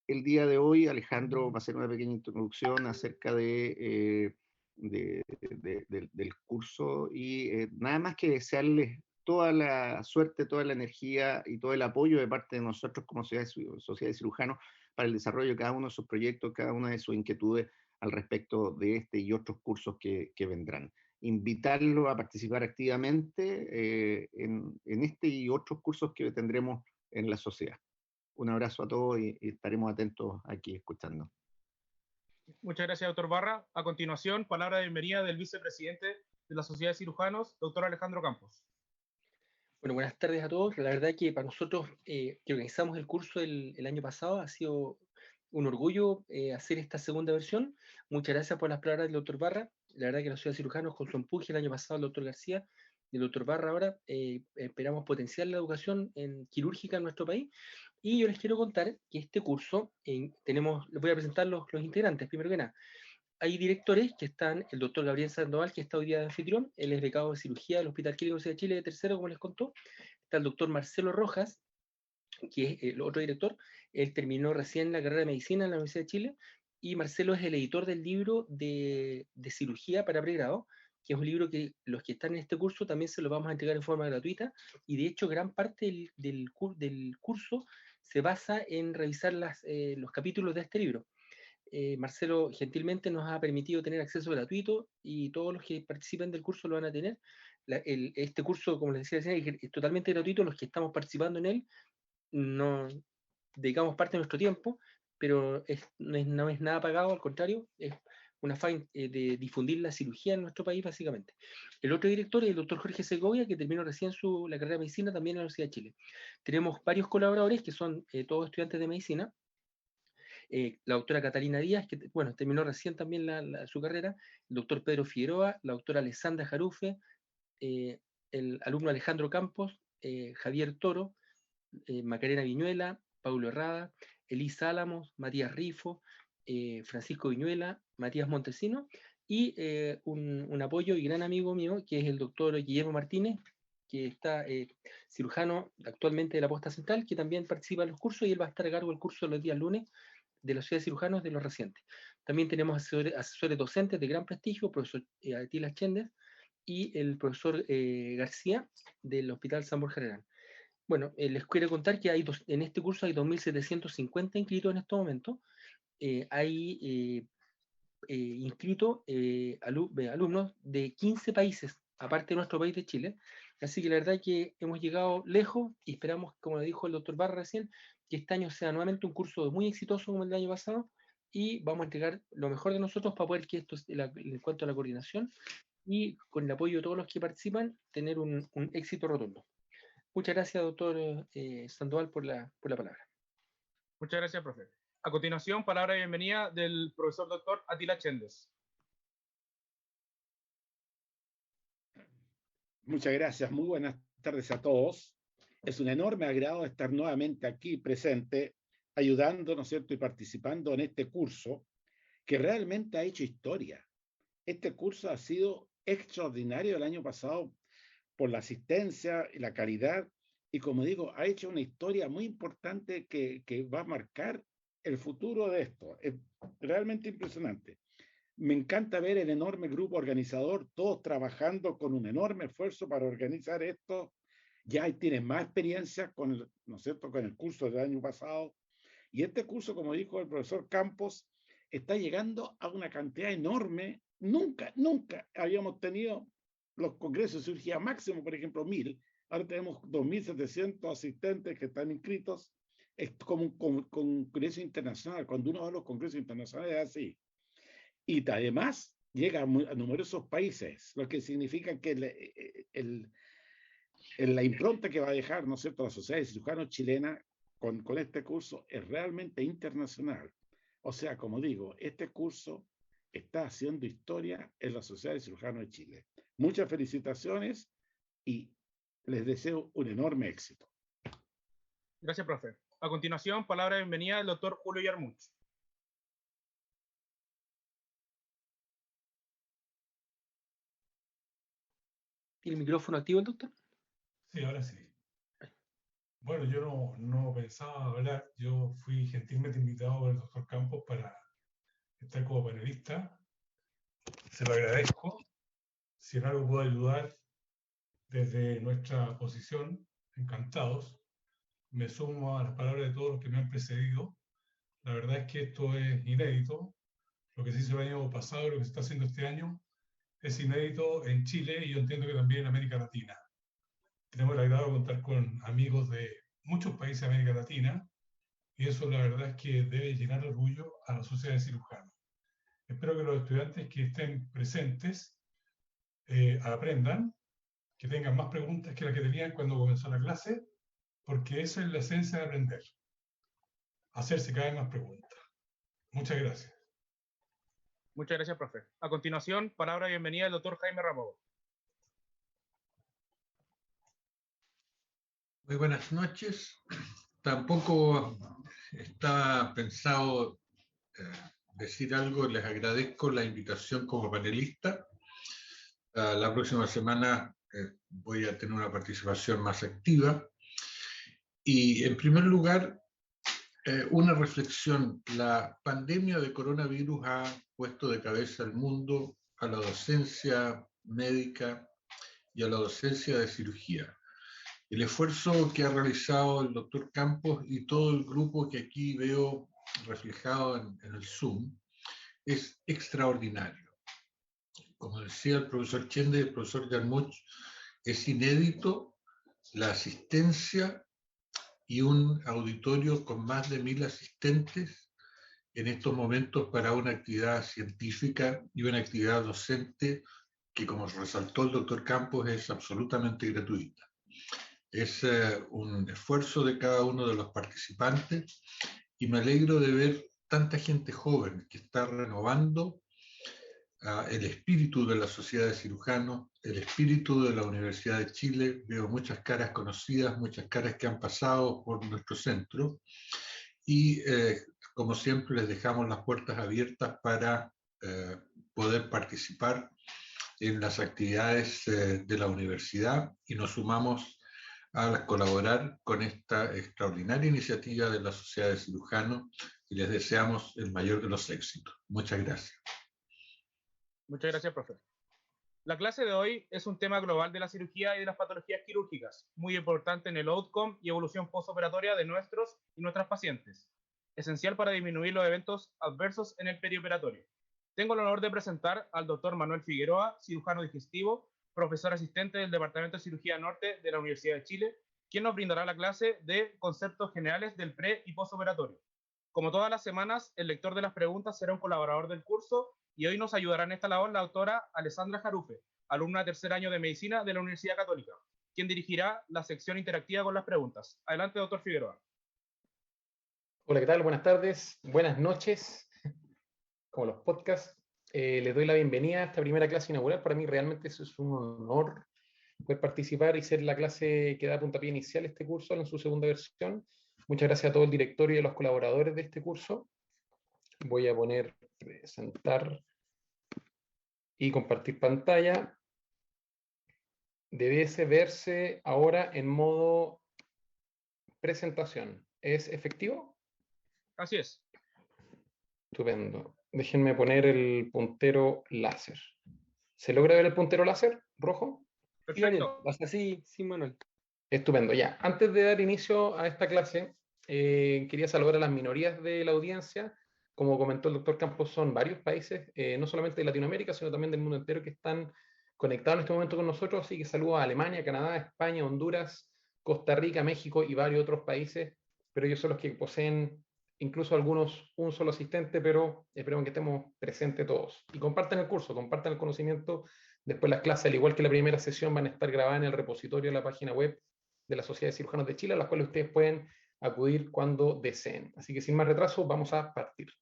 el día de hoy Alejandro va a hacer una pequeña introducción acerca del curso y nada más que desearles toda la suerte, toda la energía y todo el apoyo de parte de nosotros como sociedad de cirujanos para el desarrollo de cada uno de sus proyectos, cada una de sus inquietudes al respecto de este y otros cursos que vendrán. Invitarlo a participar activamente en este y otros cursos que tendremos en la sociedad. Un abrazo a todos y estaremos atentos aquí escuchando. Muchas gracias, doctor Barra. A continuación, palabra de bienvenida del vicepresidente de la Sociedad de Cirujanos, doctor Alejandro Campos. Bueno, buenas tardes a todos. La verdad que para nosotros que organizamos el curso el año pasado ha sido un orgullo hacer esta segunda versión. Muchas gracias por las palabras del doctor Barra. La verdad que la Sociedad de Cirujanos, con su empuje el año pasado, el doctor García y el doctor Barra ahora, esperamos potenciar la educación quirúrgica en nuestro país. Y yo les quiero contar que este curso, les voy a presentar los integrantes, primero que nada. Hay directores que están, el doctor Gabriel Sandoval, que está hoy día de anfitrión, él es becado de cirugía del Hospital Clínico de Chile de tercero, como les contó. Está el doctor Marcelo Rojas, que es el otro director, él terminó recién la carrera de medicina en la Universidad de Chile, y Marcelo es el editor del libro de cirugía para pregrado, que es un libro que los que están en este curso también se lo vamos a entregar en forma gratuita, y de hecho gran parte del curso se basa en revisar los capítulos de este libro. Marcelo gentilmente nos ha permitido tener acceso gratuito y todos los que participen del curso lo van a tener. Este curso, como les decía, es totalmente gratuito. Los que estamos participando en él no dedicamos parte de nuestro tiempo, pero no es nada pagado, al contrario, es una afán de difundir la cirugía en nuestro país, básicamente. El otro director es el doctor Jorge Segovia, que terminó recién la carrera de medicina también en la Universidad de Chile. Tenemos varios colaboradores que son todos estudiantes de medicina. La doctora Catalina Díaz, que bueno, terminó recién también su carrera, el doctor Pedro Figueroa, la doctora Alessandra Jarufe, el alumno Alejandro Campos, Javier Toro, Macarena Viñuela, Paulo Herrada, Elisa Álamos, Matías Rifo, Francisco Viñuela, Matías Montesino, y un apoyo y gran amigo mío, que es el doctor Guillermo Martínez, que está cirujano actualmente de la Posta Central, que también participa en los cursos, y él va a estar a cargo del curso los días lunes de la Sociedad de Cirujanos de los recientes. También tenemos asesores docentes de gran prestigio, profesor Atila Chéndez y el profesor García del Hospital San Borja Herrera. Bueno, les quiero contar que en este curso hay 2.750 inscritos en estos momentos. Hay inscritos alumnos de 15 países, aparte de nuestro país de Chile. Así que la verdad es que hemos llegado lejos y esperamos, como le dijo el doctor Barra recién, que este año sea nuevamente un curso muy exitoso como el del año pasado, y vamos a entregar lo mejor de nosotros para poder que esto, en cuanto a la coordinación y con el apoyo de todos los que participan, tener un éxito rotundo. Muchas gracias, doctor Sandoval, por la palabra. Muchas gracias, profe. A continuación, palabra de bienvenida del profesor doctor Atila Chéndez. Muchas gracias, muy buenas tardes a todos. Es un enorme agrado estar nuevamente aquí presente, ayudando, ¿no es cierto?, y participando en este curso que realmente ha hecho historia. Este curso ha sido extraordinario el año pasado por la asistencia y la calidad, y como digo, ha hecho una historia muy importante que va a marcar el futuro de esto. Es realmente impresionante. Me encanta ver el enorme grupo organizador, todos trabajando con un enorme esfuerzo para organizar esto. Ya tienen más experiencia con ¿no es cierto?, con el curso del año pasado. Y este curso, como dijo el profesor Campos, está llegando a una cantidad enorme. Nunca habíamos tenido los congresos de cirugía máximo, por ejemplo, 1.000. Ahora tenemos 2.700 asistentes que están inscritos. Es como un congreso internacional. Cuando uno va a los congresos internacionales es así. Y además llega a numerosos países, lo que significa que la impronta que va a dejar, ¿no es cierto?, la Sociedad de Cirujanos chilena con este curso es realmente internacional. O sea, como digo, este curso está haciendo historia en la Sociedad de Cirujanos de Chile. Muchas felicitaciones y les deseo un enorme éxito. Gracias, profe. A continuación, palabra de bienvenida del doctor Julio Yarmuch. ¿Tiene el micrófono activo el doctor? Sí, ahora sí. Bueno, yo no pensaba hablar, yo fui gentilmente invitado por el doctor Campos para estar como panelista, se lo agradezco, si en algo puedo ayudar desde nuestra posición, encantados, me sumo a las palabras de todos los que me han precedido, la verdad es que esto es inédito, lo que se hizo el año pasado y lo que se está haciendo este año es inédito en Chile y yo entiendo que también en América Latina. Tenemos el agrado de contar con amigos de muchos países de América Latina y eso la verdad es que debe llenar de orgullo a la sociedad de cirujanos. Espero que los estudiantes que estén presentes aprendan, que tengan más preguntas que las que tenían cuando comenzó la clase, porque esa es la esencia de aprender, hacerse cada vez más preguntas. Muchas gracias. Muchas gracias, profe. A continuación, palabra de bienvenida del doctor Jaime Ramón. Muy buenas noches. Tampoco estaba pensado decir algo. Les agradezco la invitación como panelista. La próxima semana voy a tener una participación más activa. Y en primer lugar, una reflexión. La pandemia de coronavirus ha puesto de cabeza al mundo, a la docencia médica y a la docencia de cirugía. El esfuerzo que ha realizado el doctor Campos y todo el grupo que aquí veo reflejado en el Zoom es extraordinario. Como decía el profesor Chende y el profesor Yarmuch, es inédito la asistencia y un auditorio con más de 1000 asistentes en estos momentos para una actividad científica y una actividad docente que, como resaltó el doctor Campos, es absolutamente gratuita. Es un esfuerzo de cada uno de los participantes y me alegro de ver tanta gente joven que está renovando el espíritu de la Sociedad de Cirujanos, el espíritu de la Universidad de Chile. Veo muchas caras conocidas, muchas caras que han pasado por nuestro centro y como siempre les dejamos las puertas abiertas para poder participar en las actividades de la universidad y nos sumamos a colaborar con esta extraordinaria iniciativa de la Sociedad de Cirujanos y les deseamos el mayor de los éxitos. Muchas gracias. Muchas gracias, profe. La clase de hoy es un tema global de la cirugía y de las patologías quirúrgicas, muy importante en el outcome y evolución postoperatoria de nuestros y nuestras pacientes, esencial para disminuir los eventos adversos en el perioperatorio. Tengo el honor de presentar al doctor Manuel Figueroa, cirujano digestivo, profesor asistente del Departamento de Cirugía Norte de la Universidad de Chile, quien nos brindará la clase de conceptos generales del pre- y postoperatorio. Como todas las semanas, el lector de las preguntas será un colaborador del curso y hoy nos ayudará en esta labor la doctora Alessandra Jarufe, alumna de tercer año de Medicina de la Universidad Católica, quien dirigirá la sección interactiva con las preguntas. Adelante, doctor Figueroa. Hola, ¿qué tal? Buenas tardes, buenas noches, como los podcasts. Les doy la bienvenida a esta primera clase inaugural. Para mí realmente eso es un honor poder participar y ser la clase que da puntapié inicial a este curso en su segunda versión. Muchas gracias a todo el directorio y a los colaboradores de este curso. Voy a poner presentar y compartir pantalla. Debe verse ahora en modo presentación. ¿Es efectivo? Así es. Estupendo. Déjenme poner el puntero láser. ¿Se logra ver el puntero láser rojo? Perfecto. Hasta así, sí, Manuel. Estupendo, ya. Antes de dar inicio a esta clase, quería saludar a las minorías de la audiencia. Como comentó el doctor Campos, son varios países, no solamente de Latinoamérica, sino también del mundo entero, que están conectados en este momento con nosotros. Así que saludo a Alemania, Canadá, España, Honduras, Costa Rica, México y varios otros países. Pero ellos son los que poseen, incluso algunos, un solo asistente, pero esperemos que estemos presentes todos. Y compartan el curso, compartan el conocimiento. Después las clases, al igual que la primera sesión, van a estar grabadas en el repositorio de la página web de la Sociedad de Cirujanos de Chile, a las cuales ustedes pueden acudir cuando deseen. Así que sin más retraso, vamos a partir.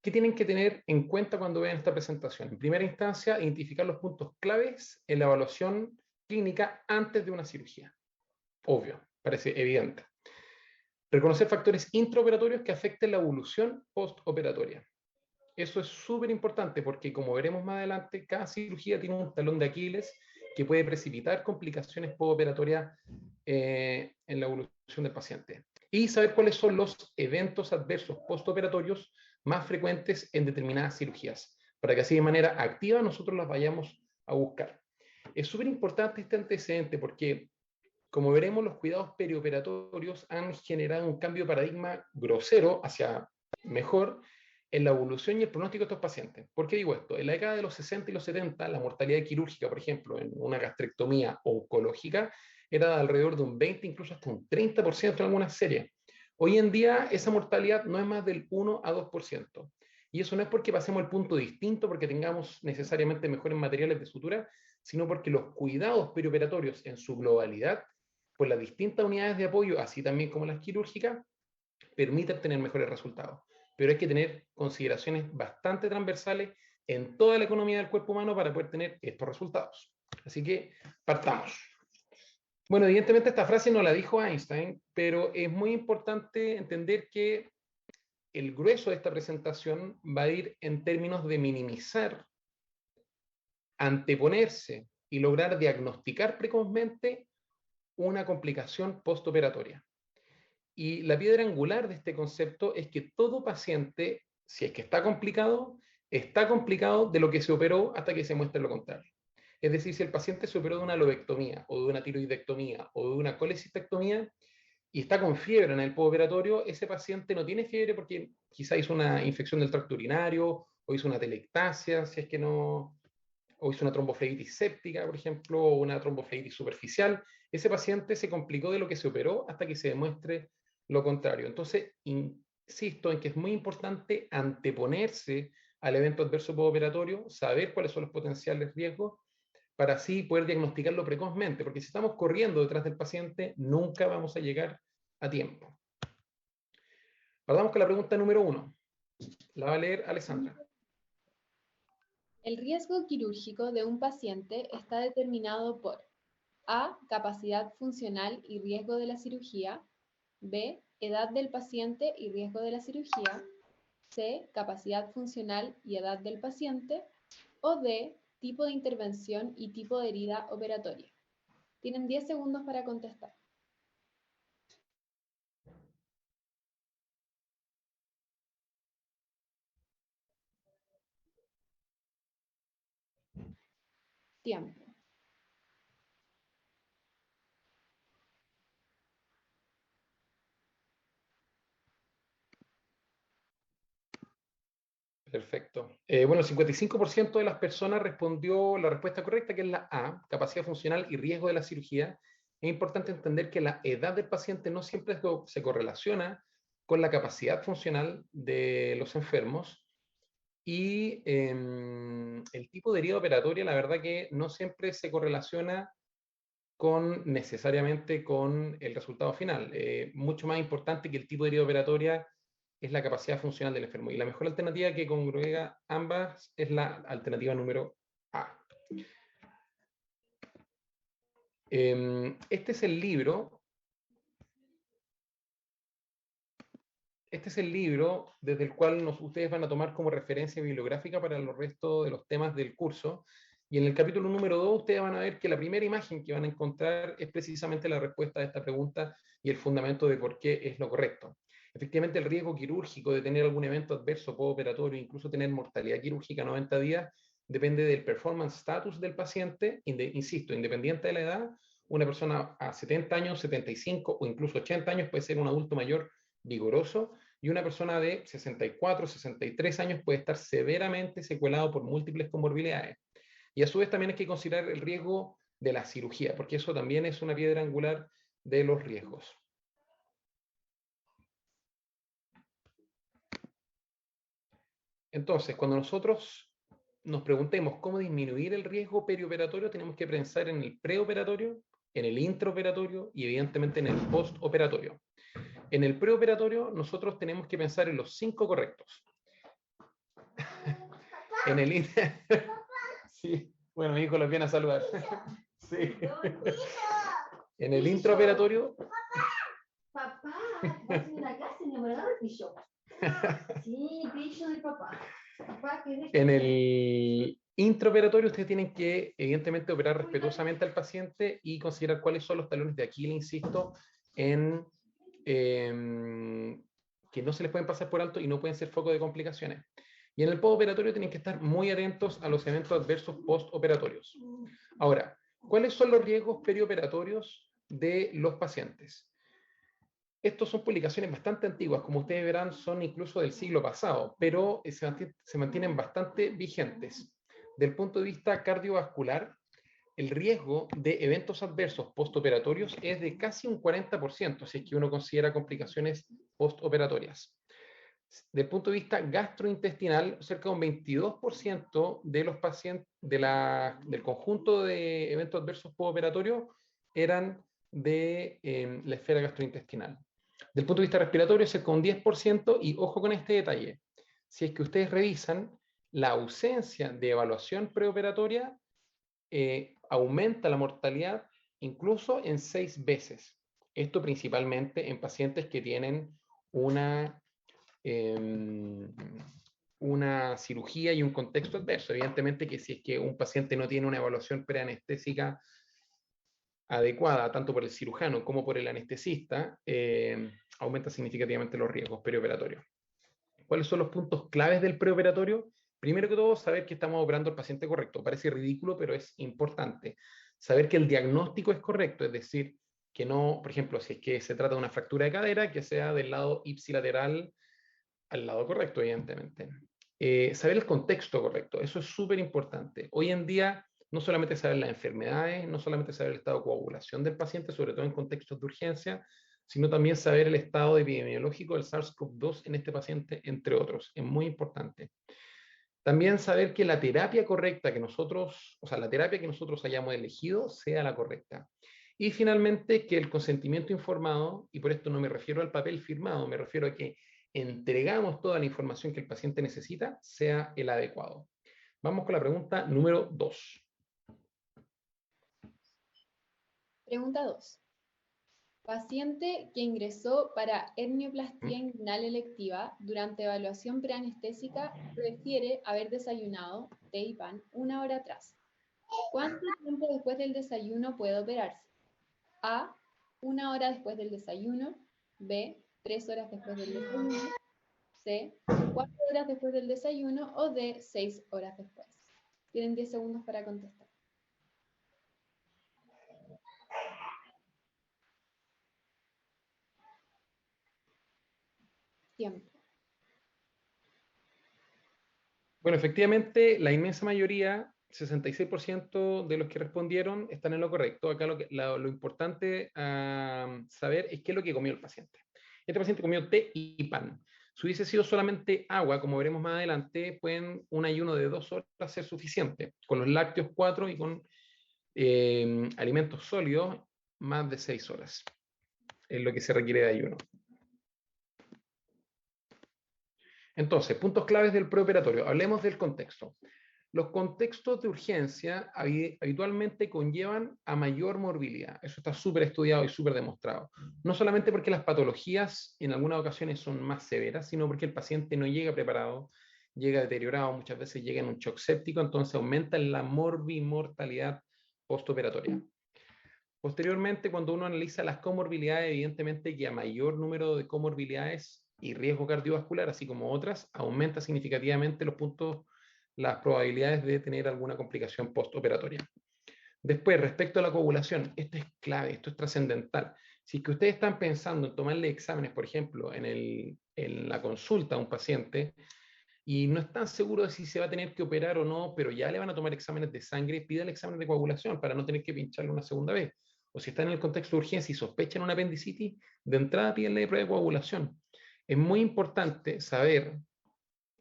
¿Qué tienen que tener en cuenta cuando vean esta presentación? En primera instancia, identificar los puntos claves en la evaluación clínica antes de una cirugía. Obvio, parece evidente. Reconocer factores intraoperatorios que afecten la evolución postoperatoria. Eso es súper importante porque, como veremos más adelante, cada cirugía tiene un talón de Aquiles que puede precipitar complicaciones postoperatorias en la evolución del paciente. Y saber cuáles son los eventos adversos postoperatorios más frecuentes en determinadas cirugías, para que así de manera activa nosotros las vayamos a buscar. Es súper importante este antecedente porque, como veremos, los cuidados perioperatorios han generado un cambio de paradigma grosero hacia mejor en la evolución y el pronóstico de estos pacientes. ¿Por qué digo esto? En la década de los 60 y los 70, la mortalidad quirúrgica, por ejemplo, en una gastrectomía oncológica, era de alrededor de un 20, incluso hasta un 30% en algunas series. Hoy en día, esa mortalidad no es más del 1 a 2%. Y eso no es porque pasemos al punto distinto, porque tengamos necesariamente mejores materiales de sutura, sino porque los cuidados perioperatorios en su globalidad, por las distintas unidades de apoyo, así también como las quirúrgicas, permiten tener mejores resultados. Pero hay que tener consideraciones bastante transversales en toda la economía del cuerpo humano para poder tener estos resultados. Así que partamos. Bueno, evidentemente esta frase no la dijo Einstein, pero es muy importante entender que el grueso de esta presentación va a ir en términos de minimizar, anteponerse y lograr diagnosticar precozmente una complicación postoperatoria. Y la piedra angular de este concepto es que todo paciente, si es que está complicado de lo que se operó hasta que se muestre lo contrario. Es decir, si el paciente se operó de una lobectomía, o de una tiroidectomía, o de una colecistectomía, y está con fiebre en el postoperatorio, ese paciente no tiene fiebre porque quizá hizo una infección del tracto urinario, o hizo una telectasia, si es que no, o hizo una tromboflebitis séptica, por ejemplo, o una tromboflebitis superficial. Ese paciente se complicó de lo que se operó hasta que se demuestre lo contrario. Entonces, insisto en que es muy importante anteponerse al evento adverso postoperatorio, saber cuáles son los potenciales riesgos, para así poder diagnosticarlo precozmente, porque si estamos corriendo detrás del paciente, nunca vamos a llegar a tiempo. Partamos con la pregunta número 1. La va a leer Alessandra. El riesgo quirúrgico de un paciente está determinado por A. Capacidad funcional y riesgo de la cirugía. B. Edad del paciente y riesgo de la cirugía. C. Capacidad funcional y edad del paciente. O D. Tipo de intervención y tipo de herida operatoria. Tienen 10 segundos para contestar. Tiempo. Perfecto. Bueno, el 55% de las personas respondió la respuesta correcta, que es la A, capacidad funcional y riesgo de la cirugía. Es importante entender que la edad del paciente no siempre se correlaciona con la capacidad funcional de los enfermos. Y el tipo de herida operatoria, la verdad que no siempre se correlaciona necesariamente con el resultado final. Mucho más importante que el tipo de herida operatoria es la capacidad funcional del enfermo. Y la mejor alternativa que congrega ambas es la alternativa número A. Este es el libro. Este es el libro desde el cual ustedes van a tomar como referencia bibliográfica para los restos de los temas del curso. Y en el capítulo número 2 ustedes van a ver que la primera imagen que van a encontrar es precisamente la respuesta a esta pregunta y el fundamento de por qué es lo correcto. Efectivamente, el riesgo quirúrgico de tener algún evento adverso postoperatorio, incluso tener mortalidad quirúrgica 90 días, depende del performance status del paciente, insisto, independiente de la edad. Una persona a 70 años, 75 o incluso 80 años puede ser un adulto mayor vigoroso, y una persona de 64, 63 años puede estar severamente secuelado por múltiples comorbilidades. Y a su vez también hay que considerar el riesgo de la cirugía, porque eso también es una piedra angular de los riesgos. Entonces, cuando nosotros nos preguntemos cómo disminuir el riesgo perioperatorio, tenemos que pensar en el preoperatorio, en el intraoperatorio y evidentemente en el postoperatorio. En el preoperatorio, nosotros tenemos que pensar en los 5 correctos. En el sí, bueno, mi hijo los viene a saludar. Sí. En el intraoperatorio. Papá, vas en la clase, me agarró el pillo. Sí, pillo del papá. En el Intraoperatorio, ustedes tienen que, evidentemente, operar respetuosamente al paciente y considerar cuáles son los talones de Aquiles, insisto, en que no se les pueden pasar por alto y no pueden ser foco de complicaciones. Y en el postoperatorio tienen que estar muy atentos a los eventos adversos postoperatorios. Ahora, ¿cuáles son los riesgos perioperatorios de los pacientes? Estos son publicaciones bastante antiguas, como ustedes verán, son incluso del siglo pasado, pero se mantienen bastante vigentes. Del punto de vista cardiovascular, el riesgo de eventos adversos postoperatorios es de casi un 40%, si es que uno considera complicaciones postoperatorias. Del punto de vista gastrointestinal, cerca de un 22% de los pacientes del conjunto de eventos adversos postoperatorios eran de la esfera gastrointestinal. Del punto de vista respiratorio, cerca de un 10%, y ojo con este detalle, si es que ustedes revisan, la ausencia de evaluación preoperatoria aumenta la mortalidad incluso en 6 veces. Esto principalmente en pacientes que tienen una cirugía y un contexto adverso. Evidentemente que si es que un paciente no tiene una evaluación preanestésica adecuada, tanto por el cirujano como por el anestesista, aumenta significativamente los riesgos perioperatorios. ¿Cuáles son los puntos claves del preoperatorio? Primero que todo, saber que estamos operando al paciente correcto. Parece ridículo, pero es importante. Saber que el diagnóstico es correcto, es decir, que no, por ejemplo, si es que se trata de una fractura de cadera, que sea del lado ipsilateral al lado correcto, evidentemente. Saber el contexto correcto, eso es súper importante. Hoy en día, no solamente saber las enfermedades, no solamente saber el estado de coagulación del paciente, sobre todo en contextos de urgencia, sino también saber el estado epidemiológico del SARS-CoV-2 en este paciente, entre otros. Es muy importante. También saber que la terapia correcta que nosotros, o sea, la terapia que nosotros hayamos elegido sea la correcta. Y finalmente, que el consentimiento informado, y por esto no me refiero al papel firmado, me refiero a que entregamos toda la información que el paciente necesita, sea el adecuado. Vamos con la pregunta número 2. Pregunta 2. Paciente que ingresó para hernioplastia inguinal electiva durante evaluación preanestésica prefiere haber desayunado té y pan 1 hora atrás. ¿Cuánto tiempo después del desayuno puede operarse? A, 1 hora después del desayuno. B, 3 horas después del desayuno. C, 4 horas después del desayuno. O D, 6 horas después. Tienen 10 segundos para contestar. Tiempo. Bueno, efectivamente, la inmensa mayoría, 66% de los que respondieron están en lo correcto. Acá lo importante saber es qué es lo que comió el paciente. Este paciente comió té y pan. Si hubiese sido solamente agua, como veremos más adelante, pueden un ayuno de 2 horas ser suficiente. Con los lácteos 4 y con alimentos sólidos más de 6 horas. Es lo que se requiere de ayuno. Entonces, puntos claves del preoperatorio. Hablemos del contexto. Los contextos de urgencia habitualmente conllevan a mayor morbilidad. Eso está súper estudiado y súper demostrado. No solamente porque las patologías en algunas ocasiones son más severas, sino porque el paciente no llega preparado, llega deteriorado, muchas veces llega en un shock séptico, entonces aumenta la morbimortalidad postoperatoria. Posteriormente, cuando uno analiza las comorbilidades, evidentemente que a mayor número de comorbilidades y riesgo cardiovascular, así como otras, aumenta significativamente las probabilidades de tener alguna complicación postoperatoria. Después, respecto a la coagulación, esto es clave, esto es trascendental. Si es que ustedes están pensando en tomarle exámenes, por ejemplo, en la consulta a un paciente, y no están seguros de si se va a tener que operar o no, pero ya le van a tomar exámenes de sangre, pídale exámenes de coagulación para no tener que pincharle una segunda vez. O si están en el contexto de urgencia y sospechan una apendicitis, de entrada pídenle prueba de coagulación. Es muy importante saber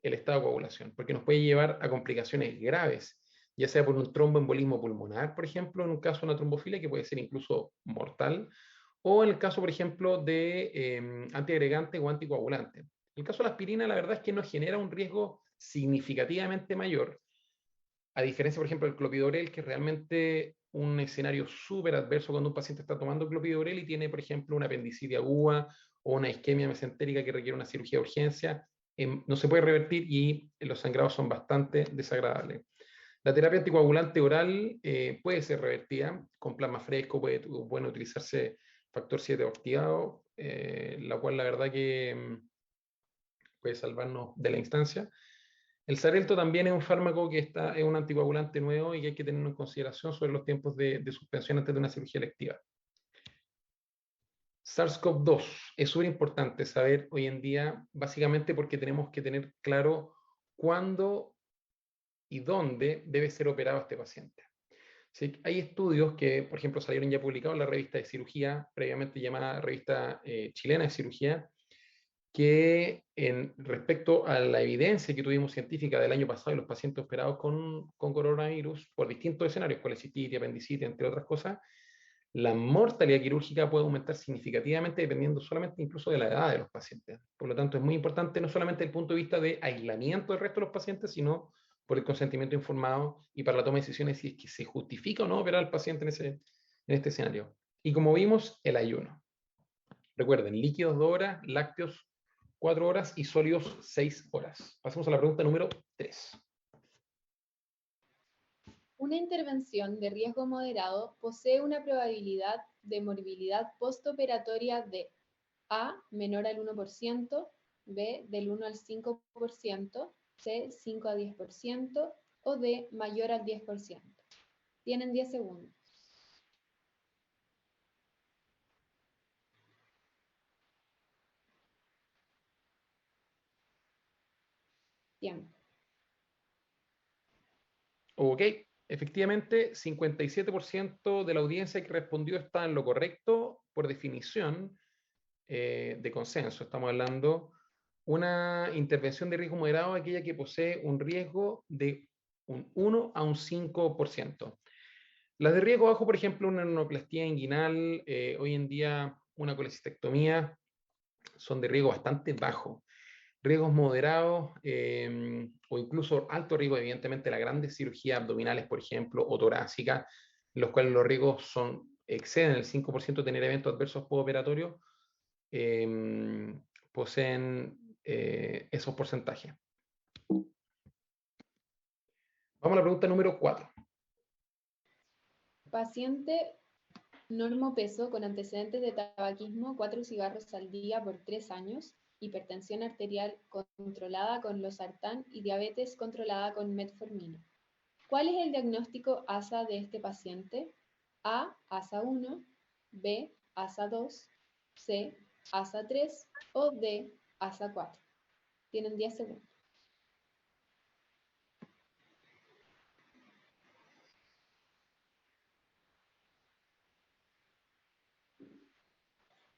el estado de coagulación, porque nos puede llevar a complicaciones graves, ya sea por un tromboembolismo pulmonar, por ejemplo, en un caso de una trombofilia que puede ser incluso mortal, o en el caso, por ejemplo, de antiagregante o anticoagulante. En el caso de la aspirina, la verdad es que no genera un riesgo significativamente mayor, a diferencia, por ejemplo, del clopidogrel, que es realmente un escenario súper adverso cuando un paciente está tomando clopidogrel y tiene, por ejemplo, una apendicitis aguda o una isquemia mesentérica que requiere una cirugía de urgencia. No se puede revertir y los sangrados son bastante desagradables. La terapia anticoagulante oral puede ser revertida con plasma fresco, pueden utilizarse factor 7 activado, la cual la verdad que puede salvarnos de la instancia. El Xarelto también es un fármaco que es un anticoagulante nuevo y que hay que tenerlo en consideración sobre los tiempos de suspensión antes de una cirugía electiva. SARS-CoV-2 es súper importante saber hoy en día, básicamente porque tenemos que tener claro cuándo y dónde debe ser operado este paciente. ¿Sí? Hay estudios que, por ejemplo, salieron ya publicados en la revista de cirugía, previamente llamada Revista Chilena de Cirugía, que respecto a la evidencia que tuvimos científica del año pasado de los pacientes operados con coronavirus por distintos escenarios, colecistitis, apendicitis, entre otras cosas, la mortalidad quirúrgica puede aumentar significativamente dependiendo solamente incluso de la edad de los pacientes. Por lo tanto, es muy importante no solamente desde el punto de vista de aislamiento del resto de los pacientes, sino por el consentimiento informado y para la toma de decisiones si es que se justifica o no operar al paciente en este escenario. Y como vimos, el ayuno. Recuerden, líquidos 2 horas, lácteos 4 horas y sólidos 6 horas. Pasemos a la pregunta número 3. Una intervención de riesgo moderado posee una probabilidad de morbilidad postoperatoria de A, menor al 1%, B, del 1 al 5%, C, 5 a 10% o D, mayor al 10%. Tienen 10 segundos. Tiempo. Ok, efectivamente, 57% de la audiencia que respondió está en lo correcto por definición de consenso. Estamos hablando una intervención de riesgo moderado, aquella que posee un riesgo de un 1 a un 5%. Las de riesgo bajo, por ejemplo, una nenoplastía inguinal, hoy en día una colecistectomía, son de riesgo bastante bajo. Riesgos moderados o incluso alto riesgo, evidentemente, las grandes cirugías abdominales, por ejemplo, o torácicas, en los cuales los riesgos exceden el 5% de tener eventos adversos postoperatorios, poseen esos porcentajes. Vamos a la pregunta número 4. Paciente normopeso con antecedentes de tabaquismo, 4 cigarros al día por 3 años, hipertensión arterial controlada con losartán y diabetes controlada con metformina. ¿Cuál es el diagnóstico ASA de este paciente? A, ASA 1, B, ASA 2, C, ASA 3 o D, ASA 4. Tienen 10 segundos.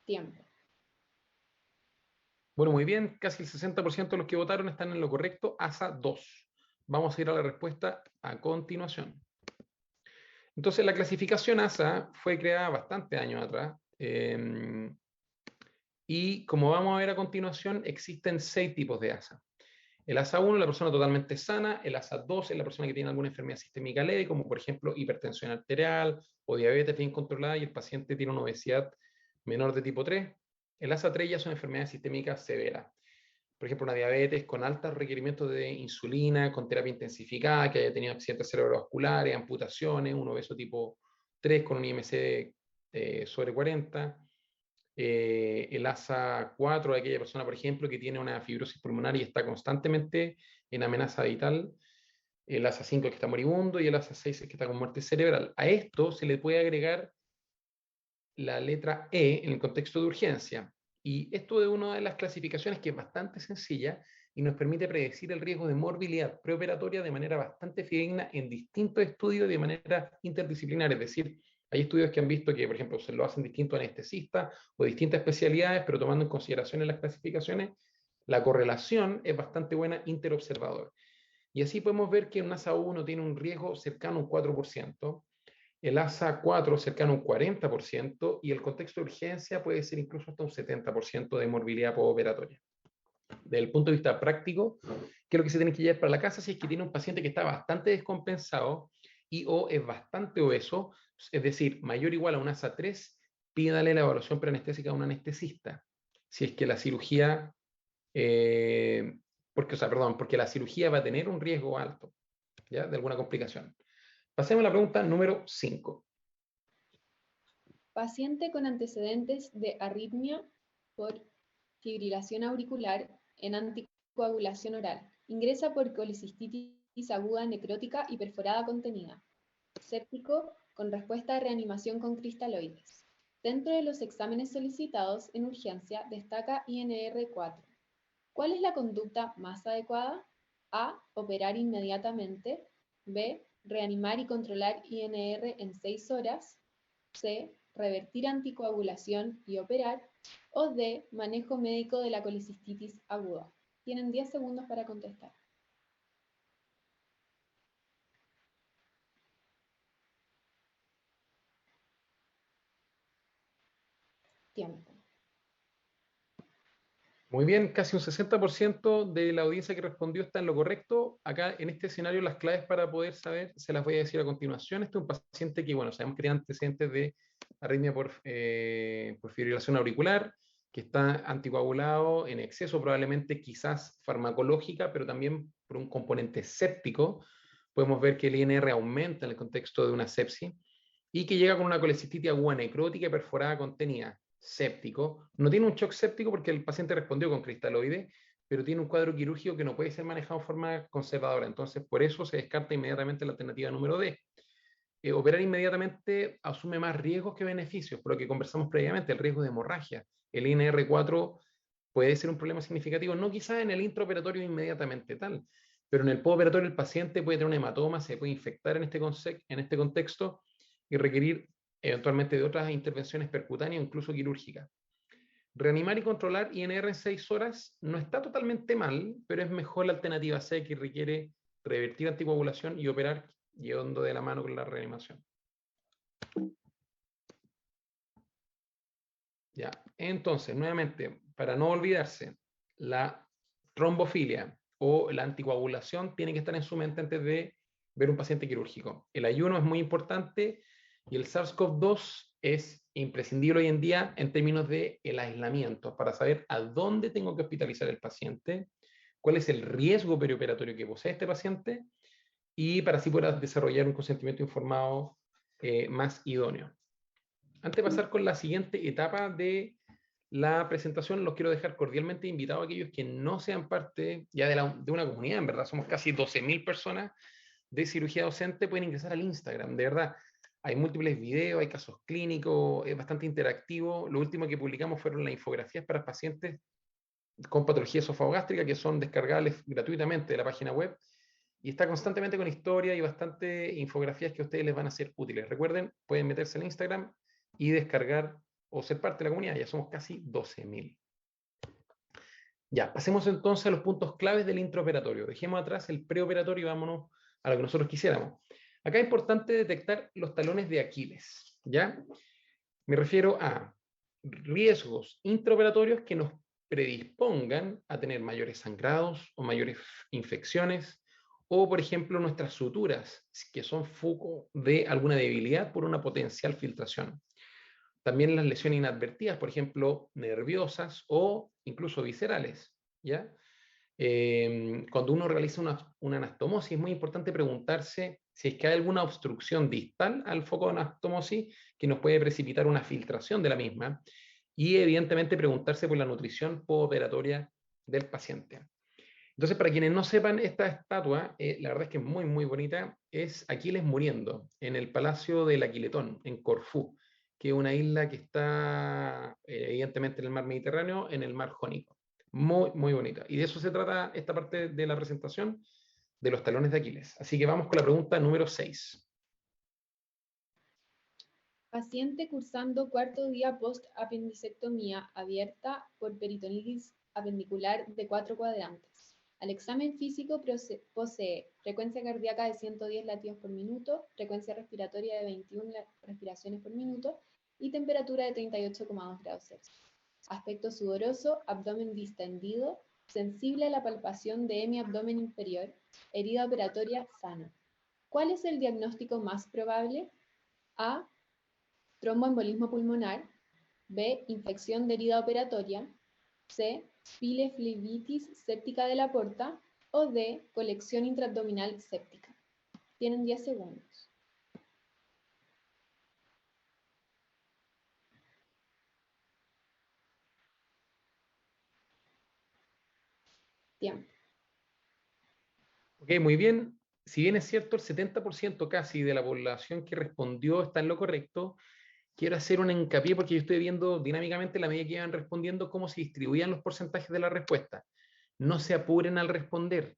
Tiempo. Bueno, muy bien, casi el 60% de los que votaron están en lo correcto, ASA 2. Vamos a ir a la respuesta a continuación. Entonces, la clasificación ASA fue creada bastante años atrás, y como vamos a ver a continuación, existen 6 tipos de ASA. El ASA 1 es la persona totalmente sana, el ASA 2 es la persona que tiene alguna enfermedad sistémica leve, como por ejemplo hipertensión arterial o diabetes bien controlada y el paciente tiene una obesidad menor de tipo 3. El ASA 3 ya son enfermedades sistémicas severas. Por ejemplo, una diabetes con altos requerimientos de insulina, con terapia intensificada, que haya tenido accidentes cerebrovasculares, amputaciones, un obeso tipo 3 con un IMC sobre 40. El ASA 4 de aquella persona, por ejemplo, que tiene una fibrosis pulmonar y está constantemente en amenaza vital. El ASA 5 que está moribundo y el ASA 6 que está con muerte cerebral. A esto se le puede agregar la letra E en el contexto de urgencia. Y esto es una de las clasificaciones que es bastante sencilla y nos permite predecir el riesgo de morbilidad preoperatoria de manera bastante fidedigna en distintos estudios de manera interdisciplinar. Es decir, hay estudios que han visto que, por ejemplo, se lo hacen distintos anestesistas o distintas especialidades, pero tomando en consideración las clasificaciones, la correlación es bastante buena interobservador. Y así podemos ver que un ASA 1 tiene un riesgo cercano a un 4%, el ASA 4 cercano a un 40% y el contexto de urgencia puede ser incluso hasta un 70% de morbilidad postoperatoria. Desde el punto de vista práctico, ¿qué es lo que se tiene que llevar para la casa? Si es que tiene un paciente que está bastante descompensado y o es bastante obeso, es decir, mayor o igual a un ASA 3, pídale la evaluación preanestésica a un anestesista. Si es que la cirugía, porque la cirugía va a tener un riesgo alto. ¿ya? De alguna complicación. Pasemos a la pregunta número 5. Paciente con antecedentes de arritmia por fibrilación auricular en anticoagulación oral. Ingresa por colicistitis aguda necrótica y perforada contenida. Séptico con respuesta de reanimación con cristaloides. Dentro de los exámenes solicitados en urgencia destaca INR4. ¿Cuál es la conducta más adecuada? A. Operar inmediatamente. B. Reanimar y controlar INR en 6 horas. C. Revertir anticoagulación y operar. O D. Manejo médico de la colicistitis aguda. Tienen 10 segundos para contestar. Tiempo. Muy bien, casi un 60% de la audiencia que respondió está en lo correcto. Acá en este escenario las claves para poder saber se las voy a decir a continuación. Este es un paciente que, bueno, sabemos que tiene antecedentes de arritmia por fibrilación auricular, que está anticoagulado en exceso, probablemente quizás farmacológica, pero también por un componente séptico. Podemos ver que el INR aumenta en el contexto de una sepsis y que llega con una colecistitis aguda necrótica y perforada contenida. Séptico. No tiene un shock séptico porque el paciente respondió con cristaloide, pero tiene un cuadro quirúrgico que no puede ser manejado de forma conservadora. Entonces, por eso se descarta inmediatamente la alternativa número D. Operar inmediatamente asume más riesgos que beneficios, por lo que conversamos previamente, el riesgo de hemorragia. El INR4 puede ser un problema significativo, no quizás en el intraoperatorio inmediatamente tal, pero en el postoperatorio el paciente puede tener un hematoma, se puede infectar en este contexto y requerir eventualmente de otras intervenciones percutáneas o incluso quirúrgicas. Reanimar y controlar INR en 6 horas no está totalmente mal, pero es mejor la alternativa C, que requiere revertir anticoagulación y operar llevando de la mano con la reanimación. Ya, entonces, nuevamente, para no olvidarse, la trombofilia o la anticoagulación tiene que estar en su mente antes de ver un paciente quirúrgico. El ayuno es muy importante y el SARS-CoV-2 es imprescindible hoy en día en términos de el aislamiento, para saber a dónde tengo que hospitalizar el paciente, cuál es el riesgo perioperatorio que posee este paciente y para así poder desarrollar un consentimiento informado más idóneo. Antes de pasar con la siguiente etapa de la presentación, los quiero dejar cordialmente invitados a aquellos que no sean parte ya de una comunidad, en verdad, somos casi 12.000 personas de cirugía docente, pueden ingresar al Instagram, de verdad. Hay múltiples videos, hay casos clínicos, es bastante interactivo. Lo último que publicamos fueron las infografías para pacientes con patología esofagogástrica que son descargables gratuitamente de la página web y está constantemente con historia y bastante infografías que a ustedes les van a ser útiles. Recuerden, pueden meterse en Instagram y descargar o ser parte de la comunidad, ya somos casi 12.000. Ya, pasemos entonces a los puntos claves del intraoperatorio. Dejemos atrás el preoperatorio y vámonos a lo que nosotros quisiéramos. Acá es importante detectar los talones de Aquiles, ¿ya? Me refiero a riesgos intraoperatorios que nos predispongan a tener mayores sangrados o mayores infecciones, o por ejemplo nuestras suturas, que son foco de alguna debilidad por una potencial filtración. También las lesiones inadvertidas, por ejemplo, nerviosas o incluso viscerales, ¿ya? Cuando uno realiza una anastomosis, es muy importante preguntarse si es que hay alguna obstrucción distal al foco de anastomosis que nos puede precipitar una filtración de la misma y evidentemente preguntarse por la nutrición postoperatoria del paciente. Entonces, para quienes no sepan, esta estatua, la verdad es que es muy, muy bonita, es Aquiles muriendo en el Palacio del Aquiletón, en Corfú, que es una isla que está evidentemente en el mar Mediterráneo, en el mar Jónico. Muy, muy bonita. Y de eso se trata esta parte de la presentación, de los talones de Aquiles. Así que vamos con la pregunta número 6. Paciente cursando cuarto día post-apendicectomía abierta por peritonitis apendicular de 4 cuadrantes. Al examen físico posee frecuencia cardíaca de 110 latidos por minuto, frecuencia respiratoria de 21 respiraciones por minuto y temperatura de 38,2 grados Celsius. Aspecto sudoroso, abdomen distendido, sensible a la palpación de hemiabdomen inferior, herida operatoria sana. ¿Cuál es el diagnóstico más probable? A. Tromboembolismo pulmonar. B. Infección de herida operatoria. C. Pileflebitis séptica de la porta. O D. Colección intraabdominal séptica. Tienen 10 segundos. Tiempo. Ok, muy bien. Si bien es cierto, el 70% casi de la población que respondió está en lo correcto, quiero hacer un hincapié porque yo estoy viendo dinámicamente la medida que iban respondiendo cómo se distribuían los porcentajes de la respuesta. No se apuren al responder.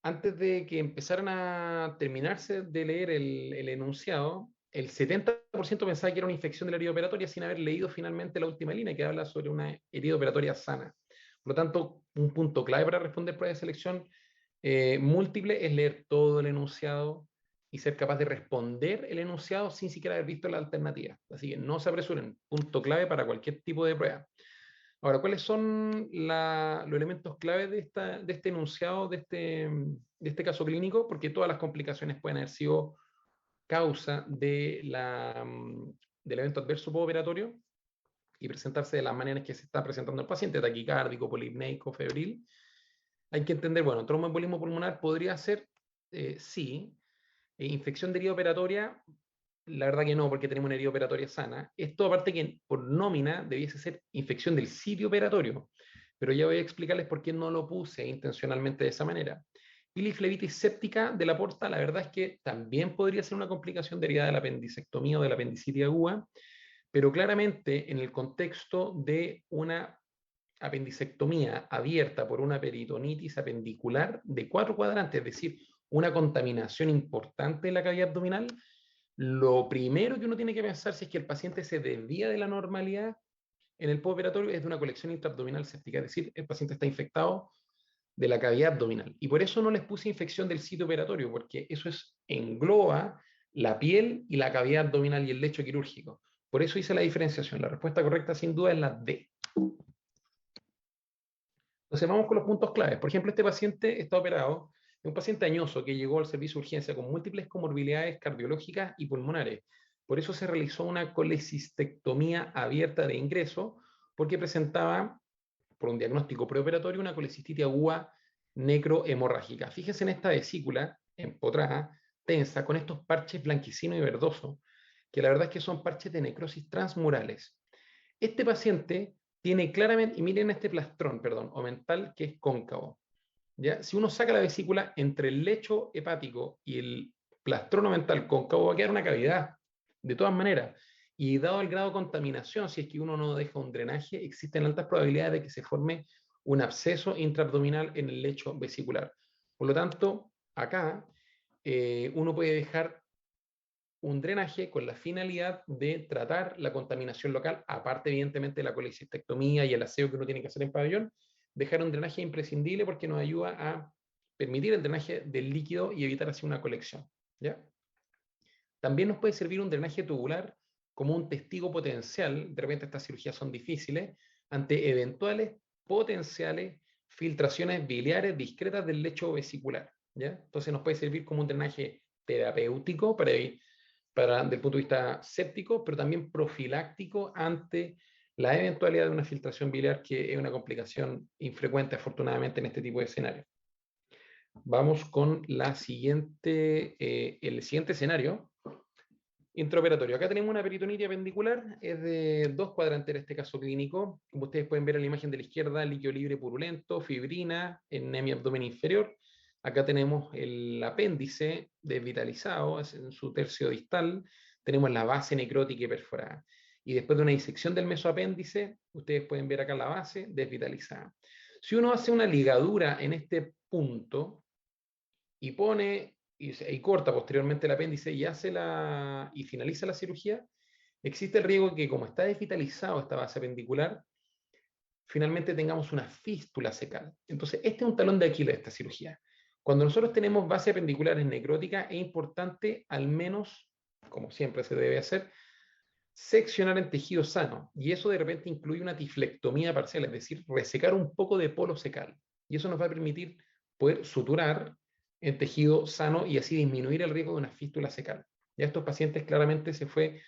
Antes de que empezaran a terminarse de leer el enunciado, el 70% pensaba que era una infección de la herida operatoria sin haber leído finalmente la última línea que habla sobre una herida operatoria sana. Por lo tanto, un punto clave para responder prueba de selección múltiple es leer todo el enunciado y ser capaz de responder el enunciado sin siquiera haber visto la alternativa. Así que no se apresuren, punto clave para cualquier tipo de prueba. Ahora, ¿cuáles son los elementos clave de este enunciado, de este caso clínico? Porque todas las complicaciones pueden haber sido causa del evento adverso postoperatorio y presentarse de las maneras que se está presentando el paciente, taquicárdico, polipneico, febril. Hay que entender, bueno, tromboembolismo pulmonar podría ser, sí. Infección de herida operatoria, la verdad que no, porque tenemos una herida operatoria sana. Esto aparte que por nómina debiese ser infección del sitio operatorio, pero ya voy a explicarles por qué no lo puse intencionalmente de esa manera. Piliflebitis séptica de la porta, la verdad es que también podría ser una complicación derivada de la apendicectomía o de la apendicitis aguda, pero claramente en el contexto de una apendicectomía abierta por una peritonitis apendicular de 4 cuadrantes, es decir, una contaminación importante en la cavidad abdominal, lo primero que uno tiene que pensar si es que el paciente se desvía de la normalidad en el postoperatorio es de una colección intraabdominal séptica, es decir, el paciente está infectado de la cavidad abdominal. Y por eso no les puse infección del sitio operatorio, porque eso engloba la piel y la cavidad abdominal y el lecho quirúrgico. Por eso hice la diferenciación. La respuesta correcta sin duda es la D. Entonces vamos con los puntos claves. Por ejemplo, este paciente está operado, es un paciente añoso que llegó al servicio de urgencia con múltiples comorbilidades cardiológicas y pulmonares. Por eso se realizó una colecistectomía abierta de ingreso, porque presentaba, por un diagnóstico preoperatorio, una colecistitis aguda necrohemorrágica. Fíjense en esta vesícula empotrada, tensa, con estos parches blanquecinos y verdosos, que la verdad es que son parches de necrosis transmurales. Este paciente tiene claramente, y miren este plastrón, perdón, omental que es cóncavo. ¿Ya? Si uno saca la vesícula entre el lecho hepático y el plastrón omental cóncavo, va a quedar una cavidad, de todas maneras. Y dado el grado de contaminación, si es que uno no deja un drenaje, existen altas probabilidades de que se forme un absceso intraabdominal en el lecho vesicular. Por lo tanto, acá uno puede dejar un drenaje con la finalidad de tratar la contaminación local, aparte evidentemente de la colecistectomía y el aseo que uno tiene que hacer en pabellón, dejar un drenaje imprescindible porque nos ayuda a permitir el drenaje del líquido y evitar así una colección. ¿Ya? También nos puede servir un drenaje tubular como un testigo potencial, de repente estas cirugías son difíciles, ante eventuales potenciales filtraciones biliares discretas del lecho vesicular. ¿Ya? Entonces nos puede servir como un drenaje terapéutico desde el punto de vista séptico, pero también profiláctico ante la eventualidad de una filtración biliar, que es una complicación infrecuente, afortunadamente, en este tipo de escenario. Vamos con el siguiente escenario, intraoperatorio. Acá tenemos una peritonitis apendicular, es de 2 cuadrantes en este caso clínico. Como ustedes pueden ver en la imagen de la izquierda, líquido libre purulento, fibrina, en mi abdomen inferior. Acá tenemos el apéndice desvitalizado en su tercio distal. Tenemos la base necrótica y perforada. Y después de una disección del mesoapéndice, ustedes pueden ver acá la base desvitalizada. Si uno hace una ligadura en este punto y pone y corta posteriormente el apéndice y finaliza la cirugía, existe el riesgo de que, como está desvitalizado esta base apendicular, finalmente tengamos una fístula secal. Entonces, este es un talón de Aquiles de esta cirugía. Cuando nosotros tenemos bases apendiculares necróticas, es importante, al menos, como siempre se debe hacer, seccionar en tejido sano. Y eso de repente incluye una tiflectomía parcial, es decir, resecar un poco de polo secal. Y eso nos va a permitir poder suturar en tejido sano y así disminuir el riesgo de una fístula secal. Ya estos pacientes claramente se fue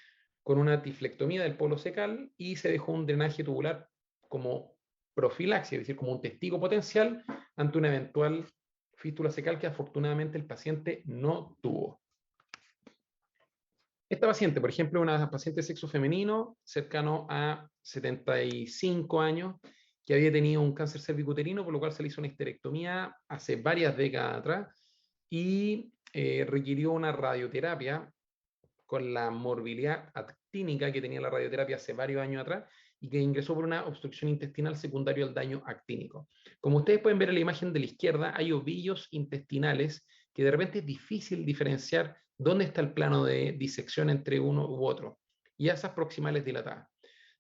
con una tiflectomía del polo secal y se dejó un drenaje tubular como profilaxis, es decir, como un testigo potencial ante una eventual fístula cecal que afortunadamente el paciente no tuvo. Esta paciente, por ejemplo, una paciente de sexo femenino, cercano a 75 años, que había tenido un cáncer cervicuterino, por lo cual se le hizo una histerectomía hace varias décadas atrás y requirió una radioterapia con la morbilidad actínica que tenía la radioterapia hace varios años atrás y que ingresó por una obstrucción intestinal secundaria al daño actínico. Como ustedes pueden ver en la imagen de la izquierda, hay ovillos intestinales que de repente es difícil diferenciar dónde está el plano de disección entre uno u otro, y asas proximales dilatadas.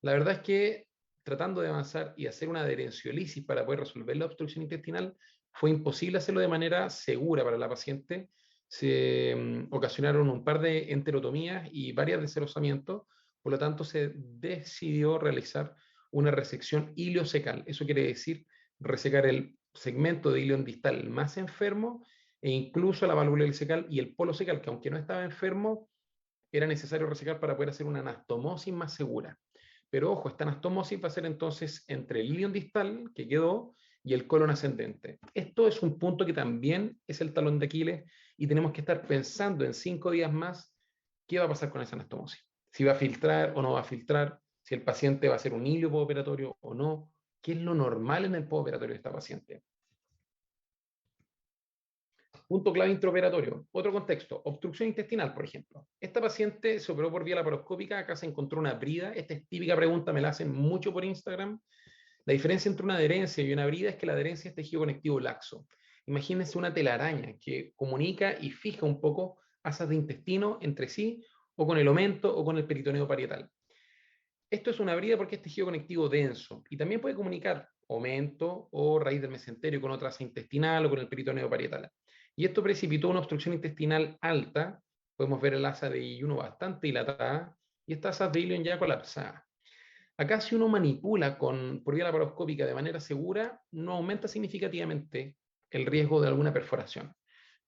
La verdad es que tratando de avanzar y hacer una adherenciolisis para poder resolver la obstrucción intestinal, fue imposible hacerlo de manera segura para la paciente. Se ocasionaron un par de enterotomías y varios descerosamientos, por lo tanto se decidió realizar una resección iliocecal. Eso quiere decir resecar el segmento de ilion distal más enfermo e incluso la válvula ileocecal y el polo cecal, que aunque no estaba enfermo, era necesario resecar para poder hacer una anastomosis más segura. Pero ojo, esta anastomosis va a ser entonces entre el ilion distal, que quedó, y el colon ascendente. Esto es un punto que también es el talón de Aquiles y tenemos que estar pensando en 5 días más qué va a pasar con esa anastomosis. Si va a filtrar o no va a filtrar, si el paciente va a hacer un hilio postoperatorio o no, qué es lo normal en el postoperatorio de esta paciente. Punto clave intraoperatorio. Otro contexto, obstrucción intestinal, por ejemplo. Esta paciente se operó por vía laparoscópica, acá se encontró una brida. Esta es típica pregunta, me la hacen mucho por Instagram. La diferencia entre una adherencia y una brida es que la adherencia es tejido conectivo laxo. Imagínense una telaraña que comunica y fija un poco asas de intestino entre sí, o con el omento o con el peritoneo parietal. Esto es una brida porque es tejido conectivo denso y también puede comunicar omento o raíz del mesenterio con otra asa intestinal o con el peritoneo parietal. Y esto precipitó una obstrucción intestinal alta. Podemos ver el asa de I1 bastante dilatada y esta asa de ilion ya colapsada. Acá si uno manipula por vía laparoscópica de manera segura, no aumenta significativamente el riesgo de alguna perforación.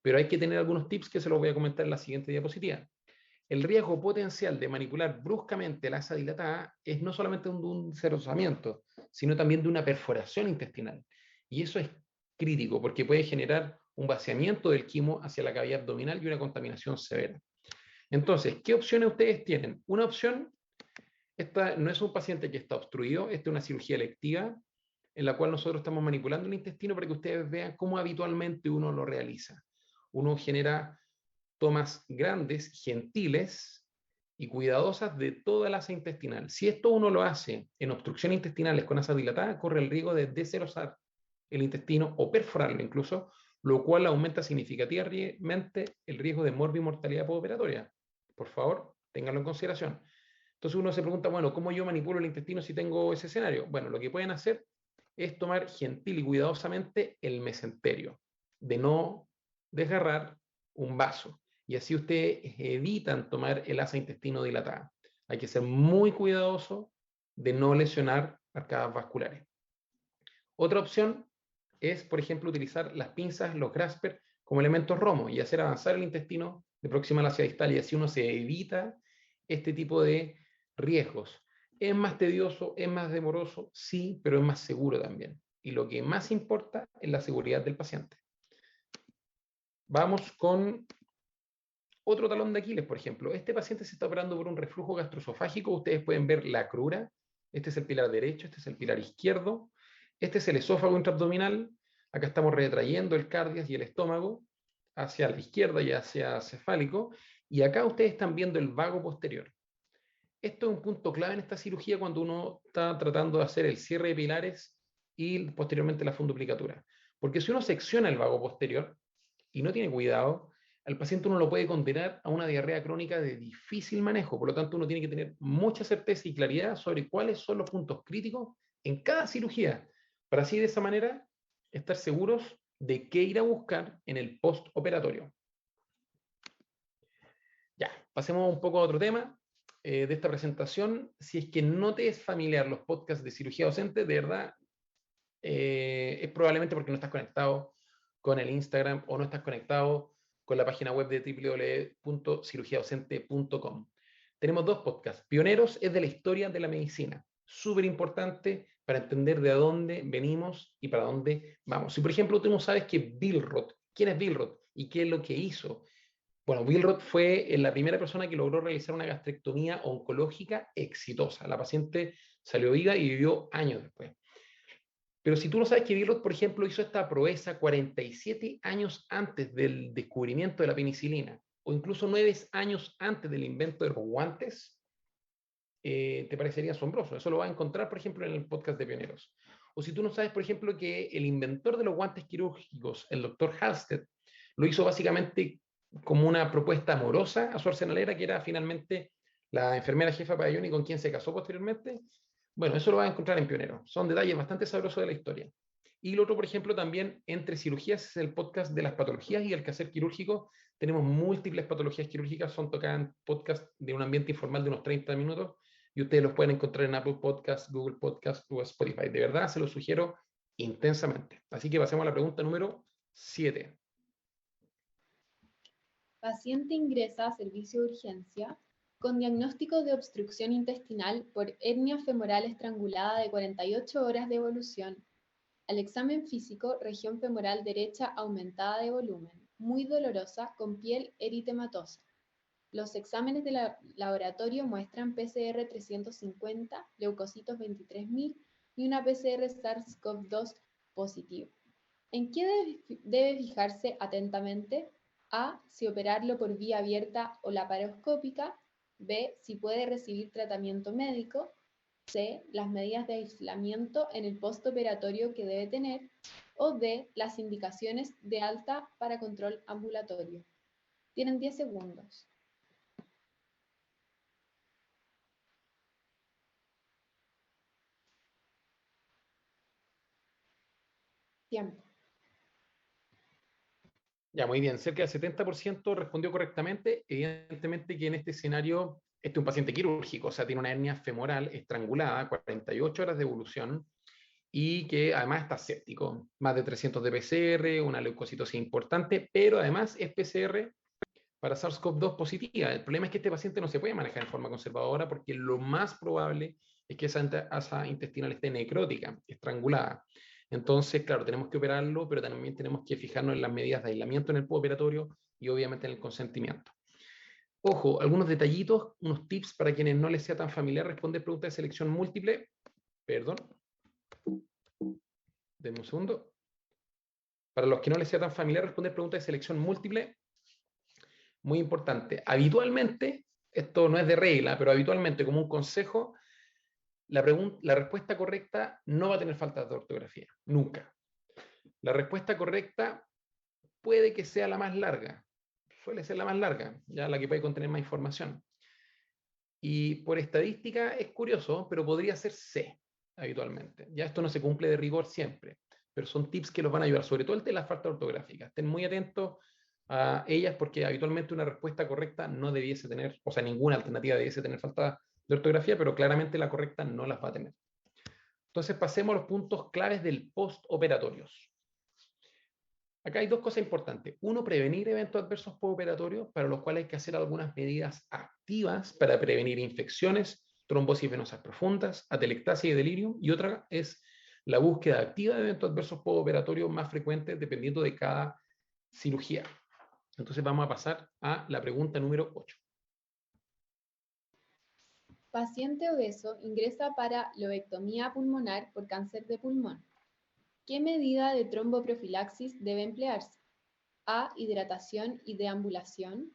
Pero hay que tener algunos tips que se los voy a comentar en la siguiente diapositiva. El riesgo potencial de manipular bruscamente la asa dilatada es no solamente un cerosamiento, sino también de una perforación intestinal. Y eso es crítico porque puede generar un vaciamiento del quimo hacia la cavidad abdominal y una contaminación severa. Entonces, ¿qué opciones ustedes tienen? Una opción, esta no es un paciente que está obstruido, esta es una cirugía electiva en la cual nosotros estamos manipulando el intestino para que ustedes vean cómo habitualmente uno lo realiza. Uno genera tomas grandes, gentiles y cuidadosas de toda la asa intestinal. Si esto uno lo hace en obstrucciones intestinales con asa dilatada, corre el riesgo de deserosar el intestino o perforarlo incluso, lo cual aumenta significativamente el riesgo de morbimortalidad postoperatoria. Por favor, ténganlo en consideración. Entonces uno se pregunta, bueno, ¿cómo yo manipulo el intestino si tengo ese escenario? Bueno, lo que pueden hacer es tomar gentil y cuidadosamente el mesenterio, de no desgarrar un vaso. Y así ustedes evitan tomar el asa intestino dilatada. Hay que ser muy cuidadoso de no lesionar arcadas vasculares. Otra opción es, por ejemplo, utilizar las pinzas, los grasper, como elementos romo y hacer avanzar el intestino de proximal hacia distal, y así uno se evita este tipo de riesgos. ¿Es más tedioso? ¿Es más demoroso? Sí, pero es más seguro también. Y lo que más importa es la seguridad del paciente. Vamos con otro talón de Aquiles, por ejemplo. Este paciente se está operando por un reflujo gastroesofágico. Ustedes pueden ver la crura. Este es el pilar derecho, este es el pilar izquierdo. Este es el esófago intraabdominal. Acá estamos retrayendo el cardias y el estómago hacia la izquierda y hacia cefálico. Y acá ustedes están viendo el vago posterior. Esto es un punto clave en esta cirugía cuando uno está tratando de hacer el cierre de pilares y posteriormente la fundoplicatura. Porque si uno secciona el vago posterior y no tiene cuidado, al paciente uno lo puede condenar a una diarrea crónica de difícil manejo. Por lo tanto, uno tiene que tener mucha certeza y claridad sobre cuáles son los puntos críticos en cada cirugía, para así de esa manera estar seguros de qué ir a buscar en el postoperatorio. Ya, pasemos un poco a otro tema de esta presentación. Si es que no te es familiar los podcasts de cirugía docente, de verdad, es probablemente porque no estás conectado con el Instagram o no estás conectado con la página web de www.cirugiadocente.com. Tenemos 2 podcasts. Pioneros es de la historia de la medicina. Súper importante, para entender de dónde venimos y para dónde vamos. Si, por ejemplo, tú no sabes que Billroth, ¿quién es Billroth y qué es lo que hizo? Bueno, Billroth fue la primera persona que logró realizar una gastrectomía oncológica exitosa. La paciente salió viva y vivió años después. Pero si tú no sabes que Billroth, por ejemplo, hizo esta proeza 47 años antes del descubrimiento de la penicilina, o incluso 9 años antes del invento de los guantes, te parecería asombroso. Eso lo vas a encontrar, por ejemplo, en el podcast de Pioneros. O si tú no sabes, por ejemplo, que el inventor de los guantes quirúrgicos, el doctor Halsted, lo hizo básicamente como una propuesta amorosa a su arsenalera, que era finalmente la enfermera jefa Pagani con quien se casó posteriormente. Bueno, eso lo vas a encontrar en Pioneros. Son detalles bastante sabrosos de la historia. Y lo otro, por ejemplo, también entre cirugías es el podcast de las patologías y el quehacer quirúrgico. Tenemos múltiples patologías quirúrgicas, son tocadas en podcast de un ambiente informal de unos 30 minutos y ustedes los pueden encontrar en Apple Podcast, Google Podcast o Spotify. De verdad, se los sugiero intensamente. Así que pasemos a la pregunta número 7. Paciente ingresa a servicio de urgencia con diagnóstico de obstrucción intestinal por hernia femoral estrangulada de 48 horas de evolución. Al examen físico, región femoral derecha aumentada de volumen, muy dolorosa, con piel eritematosa. Los exámenes de laboratorio muestran PCR 350, leucocitos 23.000 y una PCR SARS-CoV-2 positiva. ¿En qué debe fijarse atentamente? A, si operarlo por vía abierta o laparoscópica. B, si puede recibir tratamiento médico. C, las medidas de aislamiento en el postoperatorio que debe tener. O D, las indicaciones de alta para control ambulatorio. Tienen 10 segundos. Tiempo. Ya, muy bien. Cerca del 70% respondió correctamente. Evidentemente que en este escenario, este es un paciente quirúrgico, o sea, tiene una hernia femoral estrangulada, 48 horas de evolución, y que además está séptico. Más de 300 de PCR, una leucocitosis importante, pero además es PCR para SARS-CoV-2 positiva. El problema es que este paciente no se puede manejar en forma conservadora porque lo más probable es que esa asa intestinal esté necrótica, estrangulada. Entonces, claro, tenemos que operarlo, pero también tenemos que fijarnos en las medidas de aislamiento en el postoperatorio y obviamente en el consentimiento. Ojo, algunos detallitos, unos tips para quienes no les sea tan familiar responder preguntas de selección múltiple. Perdón. Denme un segundo. Para los que no les sea tan familiar responder preguntas de selección múltiple, muy importante. Habitualmente, esto no es de regla, pero habitualmente como un consejo, la respuesta correcta no va a tener faltas de ortografía, nunca. La respuesta correcta puede que sea la más larga, suele ser la más larga, ya la que puede contener más información. Y por estadística es curioso, pero podría ser C, habitualmente. Ya esto no se cumple de rigor siempre, pero son tips que los van a ayudar, sobre todo el de las faltas ortográficas. Estén muy atentos a ellas porque habitualmente una respuesta correcta no debiese tener, o sea, ninguna alternativa debiese tener falta de ortografía, pero claramente la correcta no las va a tener. Entonces pasemos a los puntos claves del postoperatorios. Acá hay dos cosas importantes. Uno, prevenir eventos adversos postoperatorios, para los cuales hay que hacer algunas medidas activas para prevenir infecciones, trombosis venosas profundas, atelectasia y delirium. Y otra es la búsqueda activa de eventos adversos postoperatorios más frecuentes dependiendo de cada cirugía. Entonces vamos a pasar a la pregunta número 8. Paciente obeso ingresa para lobectomía pulmonar por cáncer de pulmón. ¿Qué medida de tromboprofilaxis debe emplearse? A, hidratación y deambulación.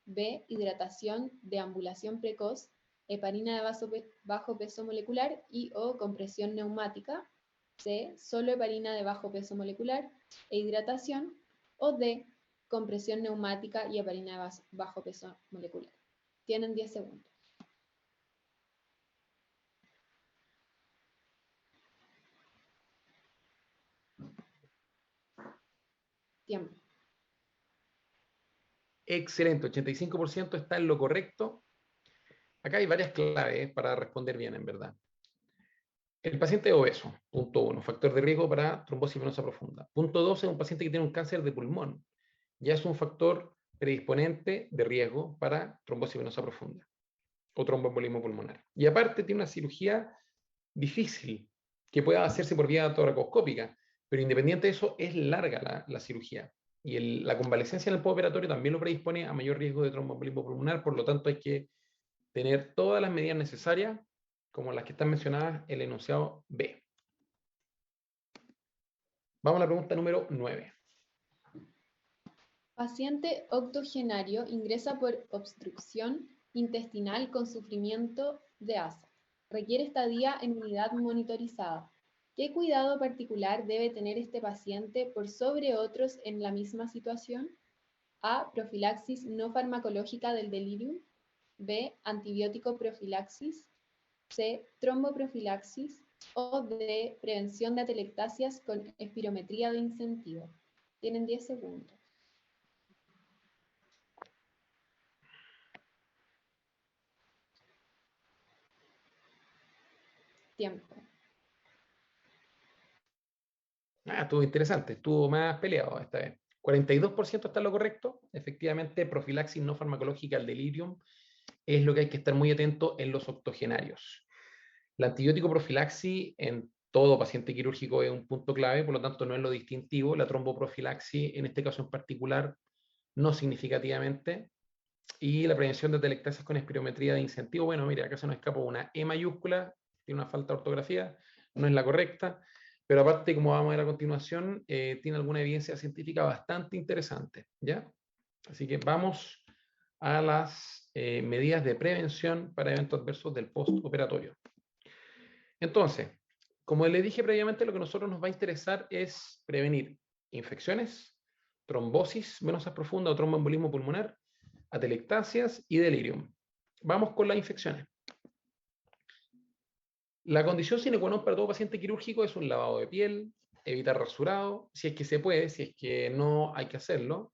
B, hidratación, deambulación precoz, heparina de bajo peso molecular y o compresión neumática. C, solo heparina de bajo peso molecular e hidratación. O D, compresión neumática y heparina de bajo peso molecular. Tienen 10 segundos. Tiempo. Excelente, 85% está en lo correcto. Acá hay varias claves para responder bien, en verdad. El paciente obeso, punto 1, factor de riesgo para trombosis venosa profunda. Punto 2 es un paciente que tiene un cáncer de pulmón. Ya es un factor predisponente de riesgo para trombosis venosa profunda o tromboembolismo pulmonar. Y aparte tiene una cirugía difícil, que pueda hacerse por vía toracoscópica, pero independiente de eso, es larga la cirugía. Y la convalecencia en el postoperatorio también lo predispone a mayor riesgo de tromboembolismo pulmonar, por lo tanto hay que tener todas las medidas necesarias, como las que están mencionadas en el enunciado B. Vamos a la pregunta número 9. Paciente octogenario ingresa por obstrucción intestinal con sufrimiento de asa. Requiere estadía en unidad monitorizada. ¿Qué cuidado particular debe tener este paciente por sobre otros en la misma situación? A. Profilaxis no farmacológica del delirium. B. Antibiótico profilaxis. C. Tromboprofilaxis. O D. Prevención de atelectasias con espirometría de incentivo. Tienen 10 segundos. Tiempo. Estuvo interesante, estuvo más peleado esta vez. 42% está en lo correcto. Efectivamente, profilaxis no farmacológica al delirium es lo que hay que estar muy atento en los octogenarios. La antibiótico profilaxis en todo paciente quirúrgico es un punto clave, por lo tanto no es lo distintivo. La tromboprofilaxis, en este caso en particular, no significativamente. Y la prevención de atelectasias con espirometría de incentivo, bueno, mira, acá se nos escapa una E mayúscula, tiene una falta de ortografía, no es la correcta, pero aparte, como vamos a ver a continuación, tiene alguna evidencia científica bastante interesante, ¿ya? Así que vamos a las medidas de prevención para eventos adversos del postoperatorio. Entonces, como les dije previamente, lo que a nosotros nos va a interesar es prevenir infecciones, trombosis venosa profunda o tromboembolismo pulmonar, atelectasias y delirium. Vamos con las infecciones. La condición sine qua non para todo paciente quirúrgico es un lavado de piel, evitar rasurado, si es que se puede, si es que no hay que hacerlo,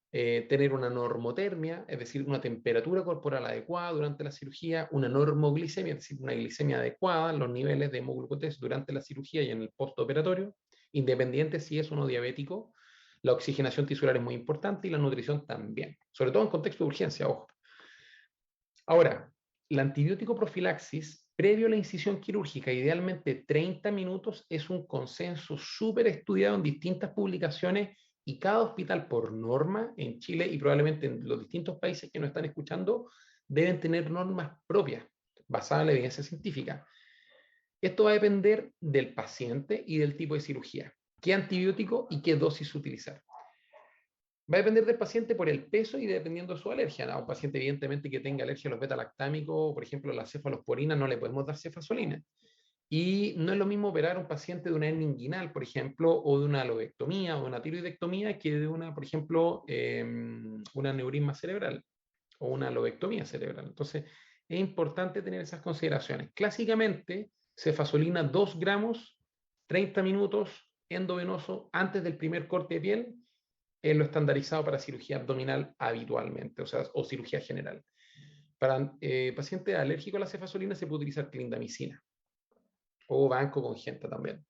tener una normotermia, es decir, una temperatura corporal adecuada durante la cirugía, una normoglicemia, es decir, una glicemia adecuada, los niveles de hemoglucotés durante la cirugía y en el postoperatorio, independiente si es uno diabético. La oxigenación tisular es muy importante y la nutrición también, sobre todo en contexto de urgencia, ojo. Ahora, la antibiótico profilaxis, previo a la incisión quirúrgica, idealmente 30 minutos, es un consenso súper estudiado en distintas publicaciones y cada hospital por norma en Chile y probablemente en los distintos países que nos están escuchando deben tener normas propias basadas en la evidencia científica. Esto va a depender del paciente y del tipo de cirugía, qué antibiótico y qué dosis utilizar. Va a depender del paciente por el peso y dependiendo de su alergia. A un paciente, evidentemente, que tenga alergia a los beta-lactámicos, por ejemplo, la cefalosporina, no le podemos dar cefasolina. Y no es lo mismo operar a un paciente de una hernia inguinal, por ejemplo, o de una lobectomía o una tiroidectomía que de una, por ejemplo, un aneurisma cerebral o una lobectomía cerebral. Entonces, es importante tener esas consideraciones. Clásicamente, cefasolina 2 gramos, 30 minutos, endovenoso, antes del primer corte de piel, es lo estandarizado para cirugía abdominal habitualmente, o cirugía general. Para pacientes alérgicos a la cefasolina se puede utilizar clindamicina o banco con genta también.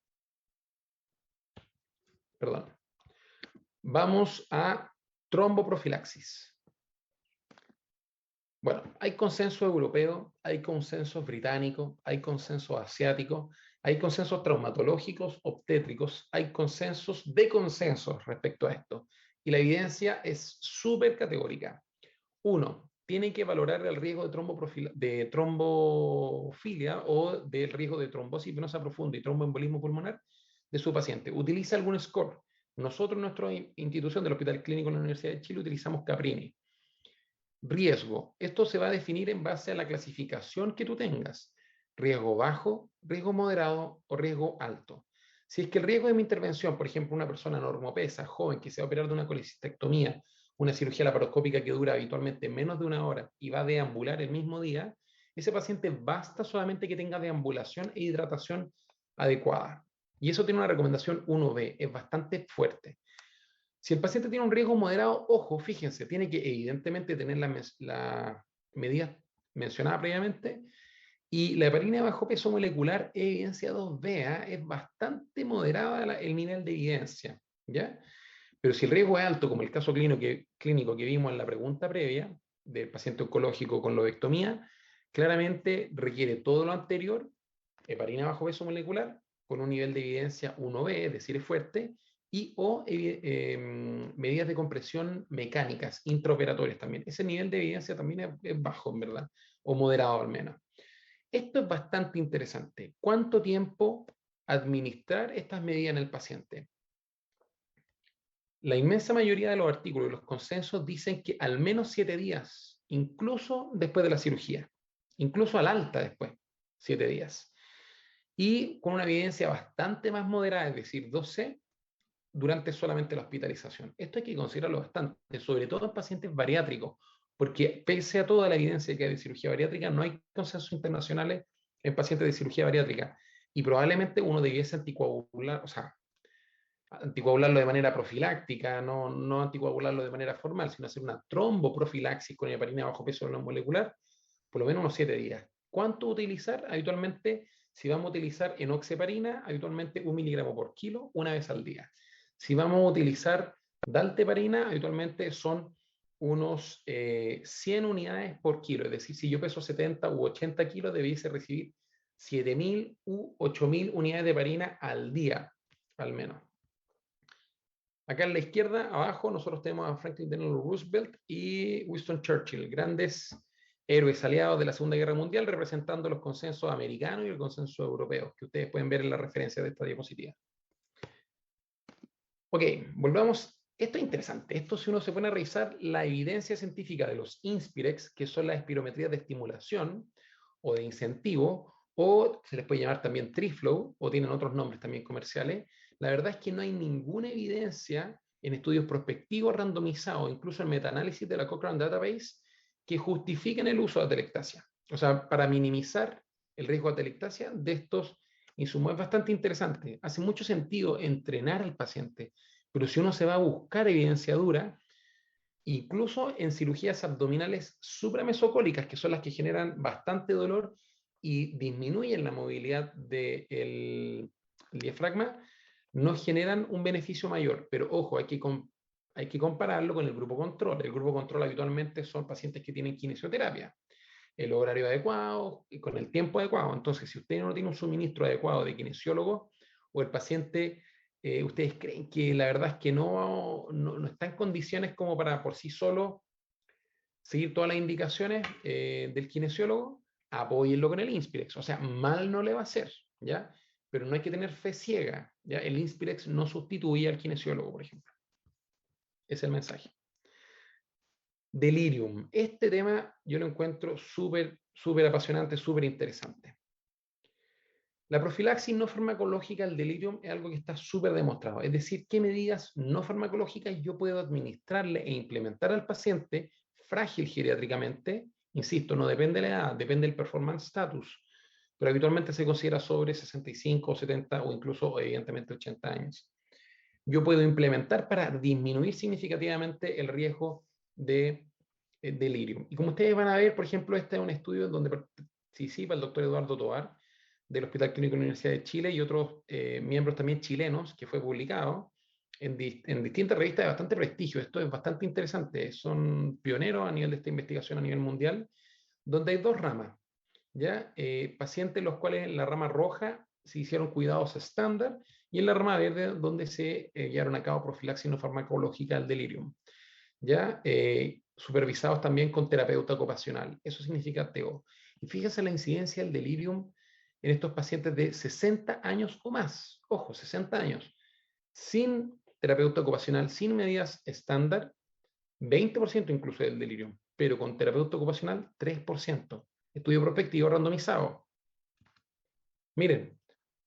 Perdón. Vamos a tromboprofilaxis. Bueno, hay consenso europeo, hay consensos británicos, hay consensos asiáticos, hay consensos traumatológicos, obstétricos, hay consensos de consensos respecto a esto. Y la evidencia es súper categórica. Uno, tiene que valorar el riesgo de trombofilia o del riesgo de trombosis venosa profunda y tromboembolismo pulmonar de su paciente. Utiliza algún score. Nosotros, en nuestra institución del Hospital Clínico de la Universidad de Chile, utilizamos Caprini. Riesgo. Esto se va a definir en base a la clasificación que tú tengas. Riesgo bajo, riesgo moderado o riesgo alto. Si es que el riesgo de mi intervención, por ejemplo, una persona normopesa, joven, que se va a operar de una colecistectomía, una cirugía laparoscópica que dura habitualmente menos de 1 hora y va a deambular el mismo día, ese paciente basta solamente que tenga deambulación e hidratación adecuada. Y eso tiene una recomendación 1B, es bastante fuerte. Si el paciente tiene un riesgo moderado, ojo, fíjense, tiene que evidentemente tener la medida mencionada previamente y la heparina de bajo peso molecular evidencia 2B, es bastante moderada el nivel de evidencia, ¿ya? Pero si el riesgo es alto, como el caso clínico que vimos en la pregunta previa del paciente oncológico con lobectomía, claramente requiere todo lo anterior, heparina bajo peso molecular, con un nivel de evidencia 1B, es decir, es fuerte, y o medidas de compresión mecánicas, intraoperatorias también. Ese nivel de evidencia también es bajo, en verdad, o moderado al menos. Esto es bastante interesante. ¿Cuánto tiempo administrar estas medidas en el paciente? La inmensa mayoría de los artículos y los consensos dicen que al menos 7 días, incluso después de la cirugía, incluso al alta después, 7 días. Y con una evidencia bastante más moderada, es decir, 12, durante solamente la hospitalización. Esto hay que considerarlo bastante, sobre todo en pacientes bariátricos, porque pese a toda la evidencia que hay de cirugía bariátrica, no hay consensos internacionales en pacientes de cirugía bariátrica. Y probablemente uno debiese anticoagular, o sea, anticoagularlo de manera profiláctica, no anticoagularlo de manera formal, sino hacer una tromboprofilaxis con heparina bajo peso no molecular, por lo menos unos 7 días. ¿Cuánto utilizar? Habitualmente, si vamos a utilizar enoxeparina, habitualmente 1 miligramo por kilo, una vez al día. Si vamos a utilizar dalteparina, habitualmente son unos 100 unidades por kilo, es decir, si yo peso 70 u 80 kilos, debiese recibir 7.000 u 8.000 unidades de heparina al día, al menos. Acá en la izquierda, abajo, nosotros tenemos a Franklin Delano Roosevelt y Winston Churchill, grandes héroes aliados de la Segunda Guerra Mundial, representando los consensos americanos y el consenso europeo, que ustedes pueden ver en la referencia de esta diapositiva. Ok, volvamos. Esto es interesante. Esto, si uno se pone a revisar la evidencia científica de los INSPIREX, que son las espirometrías de estimulación o de incentivo, o se les puede llamar también TriFlow, o tienen otros nombres también comerciales, la verdad es que no hay ninguna evidencia en estudios prospectivos randomizados, incluso en metaanálisis de la Cochrane Database, que justifiquen el uso de atelectasia. O sea, para minimizar el riesgo de atelectasia de estos insumos es bastante interesante. Hace mucho sentido entrenar al paciente, pero si uno se va a buscar evidencia dura, incluso en cirugías abdominales supramesocólicas, que son las que generan bastante dolor y disminuyen la movilidad del diafragma, nos generan un beneficio mayor. Pero ojo, hay que compararlo con el grupo control. El grupo control habitualmente son pacientes que tienen kinesioterapia, el horario adecuado y con el tiempo adecuado. Entonces, si usted no tiene un suministro adecuado de kinesiólogo o el paciente, ustedes creen que la verdad es que no está en condiciones como para por sí solo seguir todas las indicaciones del kinesiólogo, apóyenlo con el Inspirex. O sea, mal no le va a hacer, ¿ya? Pero no hay que tener fe ciega, ¿ya? El Inspirex no sustituye al kinesiólogo, por ejemplo. Ese es el mensaje. Delirium. Este tema yo lo encuentro súper apasionante, súper interesante. La profilaxis no farmacológica al delirium es algo que está súper demostrado. Es decir, qué medidas no farmacológicas yo puedo administrarle e implementar al paciente frágil geriátricamente. Insisto, no depende de la edad, depende del performance status, pero habitualmente se considera sobre 65 o 70 o incluso evidentemente 80 años. Yo puedo implementar para disminuir significativamente el riesgo de delirium. Y como ustedes van a ver, por ejemplo, este es un estudio donde participa el doctor Eduardo Tovar del Hospital Clínico de la Universidad de Chile y otros miembros también chilenos, que fue publicado en distintas revistas de bastante prestigio. Esto es bastante interesante. Son pioneros a nivel de esta investigación a nivel mundial, donde hay dos ramas, ¿ya? Pacientes los cuales en la rama roja se hicieron cuidados estándar y en la rama verde donde se llevaron a cabo profilaxis no farmacológica al delirium, ¿ya? Supervisados también con terapeuta ocupacional. Eso significa TEO. Y fíjese la incidencia del delirium en estos pacientes de 60 años o más. Ojo, 60 años. Sin terapeuta ocupacional, sin medidas estándar, 20% incluso del delirium, pero con terapeuta ocupacional, 3%. Estudio prospectivo randomizado. Miren,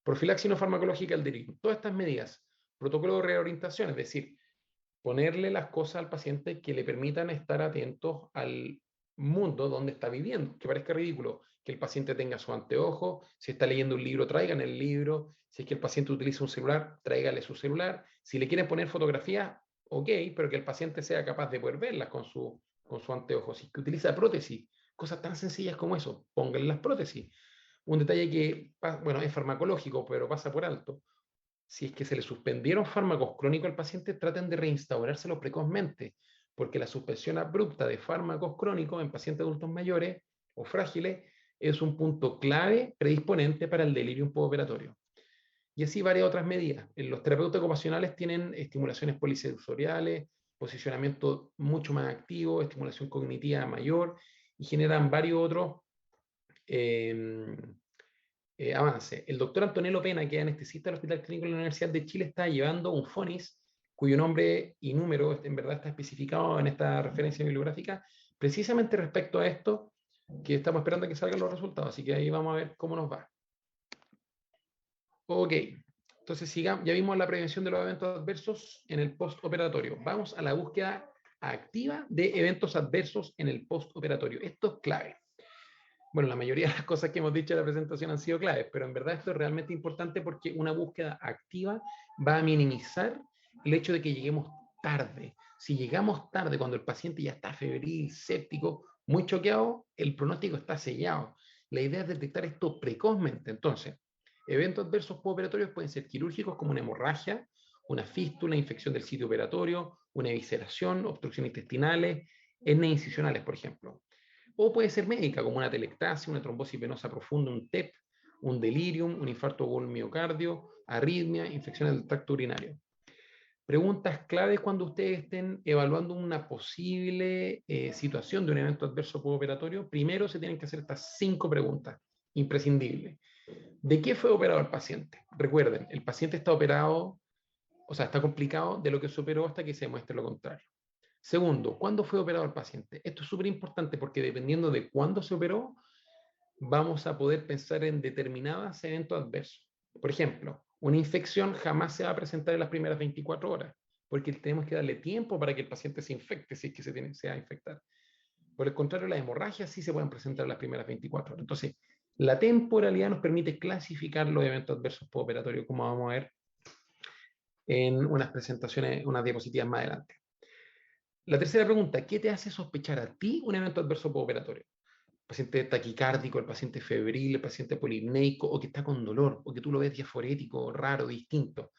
profilaxis no farmacológica al delirium. Todas estas medidas, protocolo de reorientación, es decir, ponerle las cosas al paciente que le permitan estar atentos al mundo donde está viviendo, que parezca ridículo que el paciente tenga su anteojo, si está leyendo un libro, traigan el libro, si es que el paciente utiliza un celular, tráigale su celular, si le quieren poner fotografías, ok, pero que el paciente sea capaz de poder verlas con su anteojo, si es que utiliza prótesis, cosas tan sencillas como eso, pónganle las prótesis. Un detalle que, bueno, es farmacológico, pero pasa por alto. Si es que se le suspendieron fármacos crónicos al paciente, traten de reinstaurárselo precozmente, porque la suspensión abrupta de fármacos crónicos en pacientes adultos mayores o frágiles es un punto clave predisponente para el delirium postoperatorio. Y así varias otras medidas. Los terapeutas ocupacionales tienen estimulaciones polisensoriales, posicionamiento mucho más activo, estimulación cognitiva mayor, y generan varios otros avances. El doctor Antonello Pena, que es anestesista del Hospital Clínico de la Universidad de Chile, está llevando un FONIS, cuyo nombre y número en verdad está especificado en esta referencia bibliográfica, precisamente respecto a esto, que estamos esperando a que salgan los resultados. Así que ahí vamos a ver cómo nos va. Ok, entonces sigamos. Ya vimos la prevención de los eventos adversos en el postoperatorio. Vamos a la búsqueda activa de eventos adversos en el postoperatorio. Esto es clave. Bueno, la mayoría de las cosas que hemos dicho en la presentación han sido claves, pero en verdad esto es realmente importante porque una búsqueda activa va a minimizar el hecho de que lleguemos tarde. Si llegamos tarde, cuando el paciente ya está febril, séptico, muy choqueado, el pronóstico está sellado. La idea es detectar esto precozmente. Entonces, eventos adversos postoperatorios pueden ser quirúrgicos como una hemorragia, una fístula, infección del sitio operatorio, una evisceración, obstrucciones intestinales, hernias incisionales, por ejemplo. O puede ser médica, como una telectasia, una trombosis venosa profunda, un TEP, un delirium, un infarto por miocardio, arritmia, infecciones del tracto urinario. Preguntas claves cuando ustedes estén evaluando una posible situación de un evento adverso postoperatorio. Primero se tienen que hacer estas 5 preguntas, imprescindibles. ¿De qué fue operado el paciente? Recuerden, el paciente está operado, o sea, está complicado de lo que se operó hasta que se demuestre lo contrario. Segundo, ¿cuándo fue operado el paciente? Esto es súper importante porque dependiendo de cuándo se operó, vamos a poder pensar en determinados eventos adversos. Por ejemplo, una infección jamás se va a presentar en las primeras 24 horas, porque tenemos que darle tiempo para que el paciente se infecte si es que se va a infectar. Por el contrario, las hemorragias sí se pueden presentar en las primeras 24 horas. Entonces, la temporalidad nos permite clasificar los eventos adversos postoperatorios, como vamos a ver en unas presentaciones, unas diapositivas más adelante. La tercera pregunta, ¿qué te hace sospechar a ti un evento adverso postoperatorio? El paciente taquicárdico, el paciente febril, el paciente polipneico, o que está con dolor, o que tú lo ves diaforético, raro, distinto.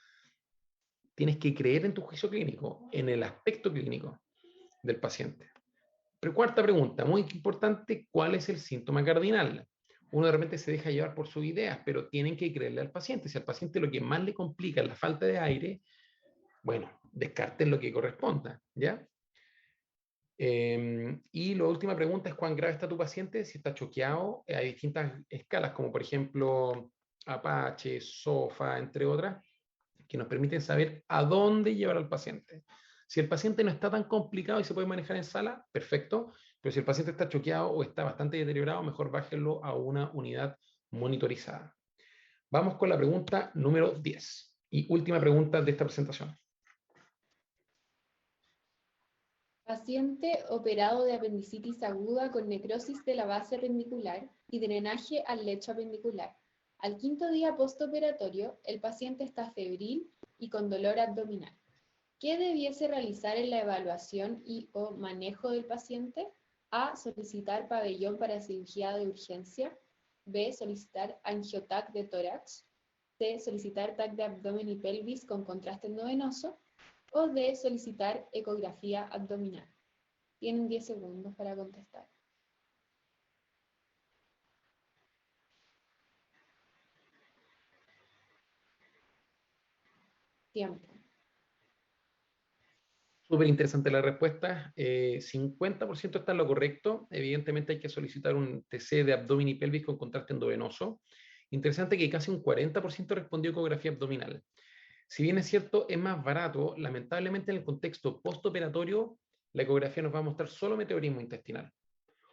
Tienes que creer en tu juicio clínico, en el aspecto clínico del paciente. Pero cuarta pregunta, muy importante, ¿cuál es el síntoma cardinal? Uno de repente se deja llevar por sus ideas, pero tienen que creerle al paciente. Si al paciente lo que más le complica es la falta de aire, bueno, descarten lo que corresponda, ¿ya? Y la última pregunta es cuán grave está tu paciente, si está choqueado. Hay distintas escalas, como por ejemplo Apache, SOFA, entre otras, que nos permiten saber a dónde llevar al paciente. Si el paciente no está tan complicado y se puede manejar en sala, perfecto, pero si el paciente está choqueado o está bastante deteriorado, mejor bájenlo a una unidad monitorizada. Vamos con la pregunta número 10 y última pregunta de esta presentación. Paciente operado de apendicitis aguda con necrosis de la base apendicular y drenaje al lecho apendicular. Al 5.º día postoperatorio, el paciente está febril y con dolor abdominal. ¿Qué debiese realizar en la evaluación y o manejo del paciente? A. Solicitar pabellón para cirugía de urgencia. B. Solicitar angiotac de tórax. C. Solicitar TAC de abdomen y pelvis con contraste endovenoso. O D. Solicitar ecografía abdominal. Tienen 10 segundos para contestar. Tiempo. Súper interesante la respuesta. 50% está en lo correcto. Evidentemente hay que solicitar un TC de abdomen y pelvis con contraste endovenoso. Interesante que casi un 40% respondió ecografía abdominal. Si bien es cierto, es más barato, lamentablemente en el contexto postoperatorio, la ecografía nos va a mostrar solo meteorismo intestinal.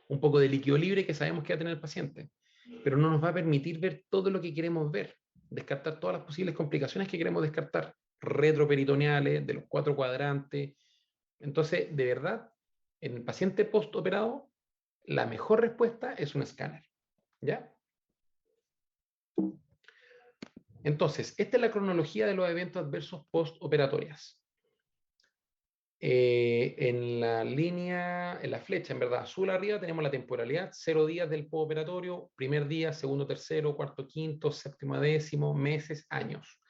Un poco de líquido libre que sabemos que va a tener el paciente, pero no nos va a permitir ver todo lo que queremos ver, descartar todas las posibles complicaciones que queremos descartar, retroperitoneales, de los 4 cuadrantes. Entonces, de verdad, en el paciente postoperado, la mejor respuesta es un escáner. ¿Ya? Entonces, esta es la cronología de los eventos adversos postoperatorios. En la línea, en la flecha, en verdad, azul arriba tenemos la temporalidad, 0 días del postoperatorio, primer día, segundo, tercero, cuarto, quinto, séptimo, décimo, meses, años.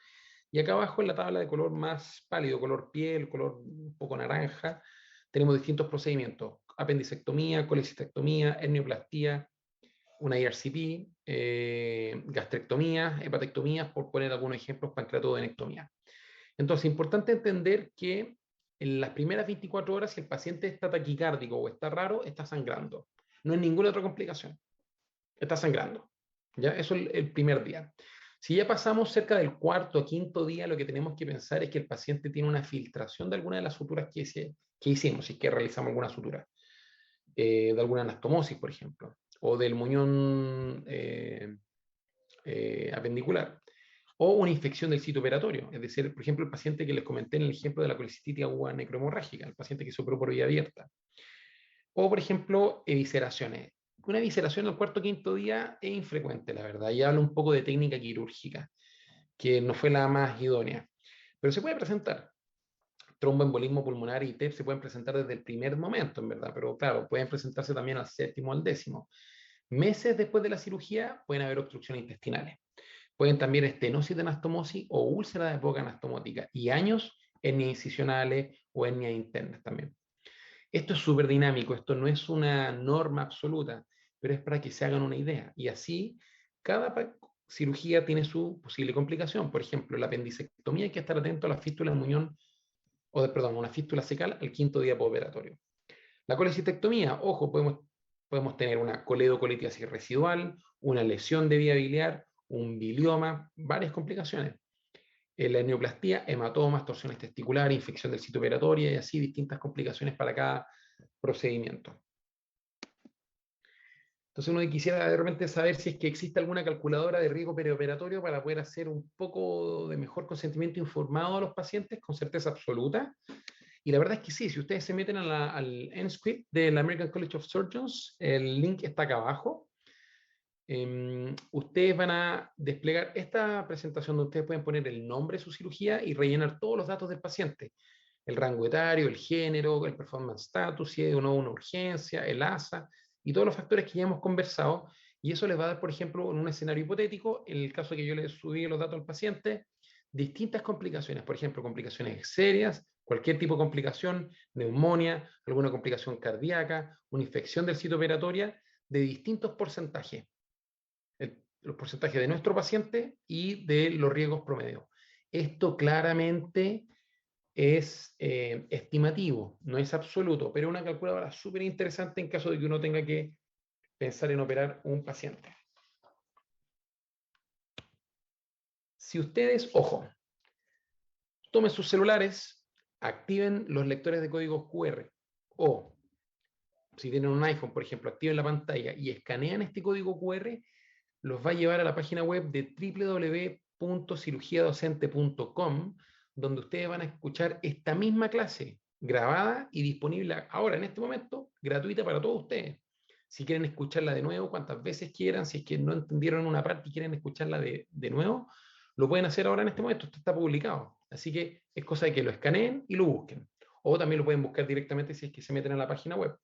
Y acá abajo en la tabla de color más pálido, color piel, color un poco naranja, tenemos distintos procedimientos: apendicectomía, colecistectomía, hernioplastia, una IRCP, gastrectomías, hepatectomías, por poner algunos ejemplos, pancreatodenectomía. Entonces, es importante entender que en las primeras 24 horas, si el paciente está taquicárdico o está raro, está sangrando. No hay ninguna otra complicación. Está sangrando. ¿Ya? Eso es el primer día. Si ya pasamos cerca del cuarto o quinto día, lo que tenemos que pensar es que el paciente tiene una filtración de alguna de las suturas que hicimos, si es que realizamos alguna sutura, de alguna anastomosis, por ejemplo, o del muñón apendicular, o una infección del sitio operatorio, es decir, por ejemplo, el paciente que les comenté en el ejemplo de la colicitis aguda necrohemorrágica, el paciente que se operó por vía abierta, o, por ejemplo, evisceraciones. Una evisceración al cuarto o quinto día es infrecuente, la verdad, y hablo un poco de técnica quirúrgica, que no fue la más idónea, pero se puede presentar. Tromboembolismo pulmonar y TEP se pueden presentar desde el primer momento, en verdad, pero claro, pueden presentarse también al séptimo o al décimo. Meses después de la cirugía pueden haber obstrucciones intestinales. Pueden también estenosis de anastomosis o úlcera de boca anastomótica, y años hernias incisionales o hernias internas también. Esto es súper dinámico, esto no es una norma absoluta, pero es para que se hagan una idea. Y así, cada cirugía tiene su posible complicación. Por ejemplo, la apendicectomía hay que estar atento a la fístula del muñón, una fístula cecal al quinto día postoperatorio. La colecistectomía, ojo, podemos tener una coledocolitiasis residual, una lesión de vía biliar, un bilioma, varias complicaciones. La hernioplastia, hematomas, torsiones testiculares, infección del sitio operatorio y así distintas complicaciones para cada procedimiento. Entonces uno quisiera de repente saber si es que existe alguna calculadora de riesgo perioperatorio para poder hacer un poco de mejor consentimiento informado a los pacientes con certeza absoluta. Y la verdad es que sí, si ustedes se meten al NSQIP del American College of Surgeons, el link está acá abajo. Ustedes van a desplegar esta presentación donde ustedes pueden poner el nombre de su cirugía y rellenar todos los datos del paciente. El rango etario, el género, el performance status, si es o no una urgencia, el ASA y todos los factores que ya hemos conversado. Y eso les va a dar, por ejemplo, en un escenario hipotético, en el caso que yo le subí los datos al paciente, distintas complicaciones, por ejemplo, complicaciones serias, cualquier tipo de complicación, neumonía, alguna complicación cardíaca, una infección del sitio operatorio, de distintos porcentajes. Los porcentajes de nuestro paciente y de los riesgos promedio. Esto claramente es estimativo, no es absoluto, pero es una calculadora súper interesante en caso de que uno tenga que pensar en operar un paciente. Si ustedes, ojo, tomen sus celulares, activen los lectores de códigos QR o si tienen un iPhone, por ejemplo, activen la pantalla y escanean este código QR, los va a llevar a la página web de www.cirugiadocente.com, donde ustedes van a escuchar esta misma clase grabada y disponible ahora, en este momento, gratuita para todos ustedes. Si quieren escucharla de nuevo, cuantas veces quieran, si es que no entendieron una parte y quieren escucharla de nuevo, lo pueden hacer ahora en este momento, esto está publicado. Así que es cosa de que lo escaneen y lo busquen. O también lo pueden buscar directamente si es que se meten a la página web.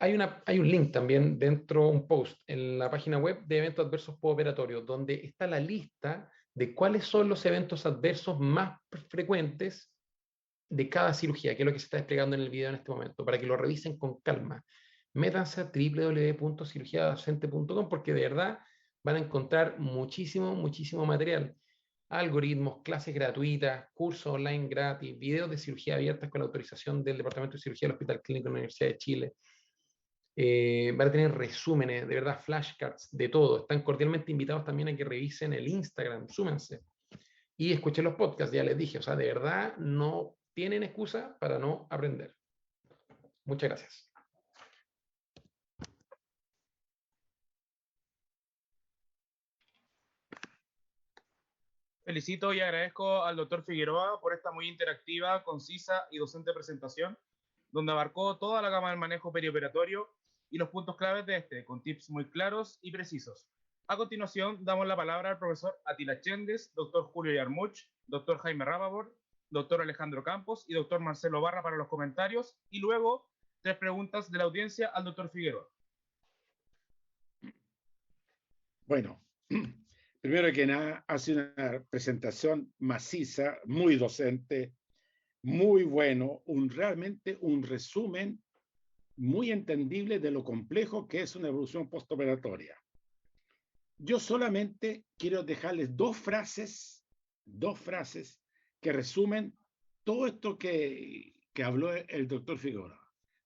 Hay un link también dentro, un post en la página web de eventos adversos postoperatorios, donde está la lista de cuáles son los eventos adversos más frecuentes de cada cirugía, que es lo que se está desplegando en el video en este momento, para que lo revisen con calma. Métanse a www.cirugiadocente.com porque de verdad van a encontrar muchísimo material. Algoritmos, clases gratuitas, cursos online gratis, videos de cirugía abiertas con la autorización del Departamento de Cirugía del Hospital Clínico de la Universidad de Chile. Van a tener resúmenes, de verdad, flashcards, de todo. Están cordialmente invitados también a que revisen el Instagram, súmense. Y escuchen los podcasts, ya les dije, o sea, de verdad no tienen excusa para no aprender. Muchas gracias. Felicito y agradezco al doctor Figueroa por esta muy interactiva, concisa y docente presentación, donde abarcó toda la gama del manejo perioperatorio y los puntos claves de este, con tips muy claros y precisos. A continuación, damos la palabra al profesor Atila Chendes, doctor Julio Yarmuch, doctor Jaime Rababor, doctor Alejandro Campos y doctor Marcelo Barra para los comentarios, y luego 3 preguntas de la audiencia al doctor Figueroa. Bueno, primero que nada, hace una presentación maciza, muy docente, muy bueno, realmente un resumen muy entendible de lo complejo que es una evolución postoperatoria. Yo solamente quiero dejarles dos frases que resumen todo esto que habló el doctor Figueroa.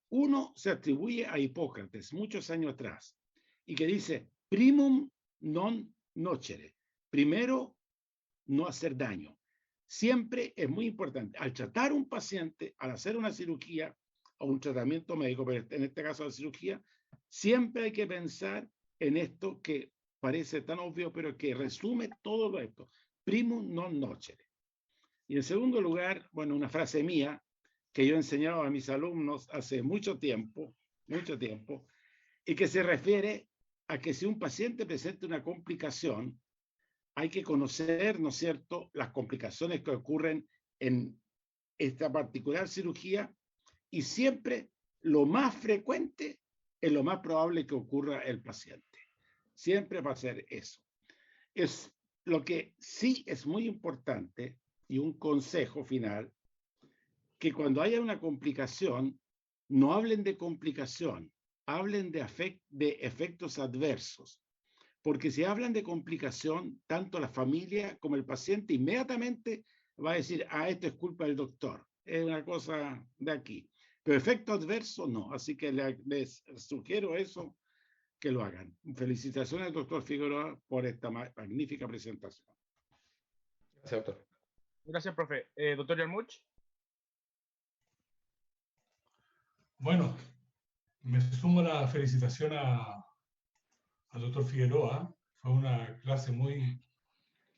Uno se atribuye a Hipócrates muchos años atrás y que dice primum non nocere, primero no hacer daño. Siempre es muy importante, al tratar a un paciente, al hacer una cirugía o un tratamiento médico, pero en este caso la cirugía, siempre hay que pensar en esto que parece tan obvio, pero que resume todo esto. Primum non nocere. Y en segundo lugar, bueno, una frase mía que yo he enseñado a mis alumnos hace mucho tiempo, y que se refiere a que si un paciente presenta una complicación, hay que conocer, ¿no es cierto?, las complicaciones que ocurren en esta particular cirugía, y siempre lo más frecuente es lo más probable que ocurra el paciente. Siempre va a ser eso. Es lo que sí es muy importante, y un consejo final, que cuando haya una complicación, no hablen de complicación, hablen de efectos adversos. Porque si hablan de complicación, tanto la familia como el paciente inmediatamente va a decir, esto es culpa del doctor, es una cosa de aquí. Pero efecto adverso no, así que les sugiero eso, que lo hagan. Felicitaciones, doctor Figueroa, por esta magnífica presentación. Gracias, doctor. Gracias, profe. Doctor Yarmuch. Bueno, me sumo a la felicitación al doctor Figueroa. Fue una clase muy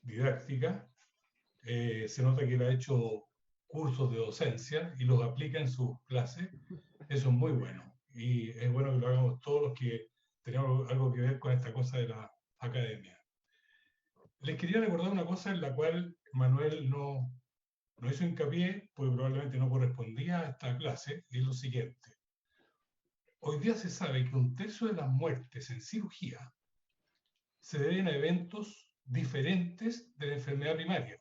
didáctica. Se nota que él ha hecho cursos de docencia y los aplica en sus clases. Eso es muy bueno. Y es bueno que lo hagamos todos los que tenemos algo que ver con esta cosa de la academia. Les quería recordar una cosa en la cual Manuel no hizo hincapié, porque probablemente no correspondía a esta clase, y es lo siguiente. Hoy día se sabe que 1/3 de las muertes en cirugía se deben a eventos diferentes de la enfermedad primaria,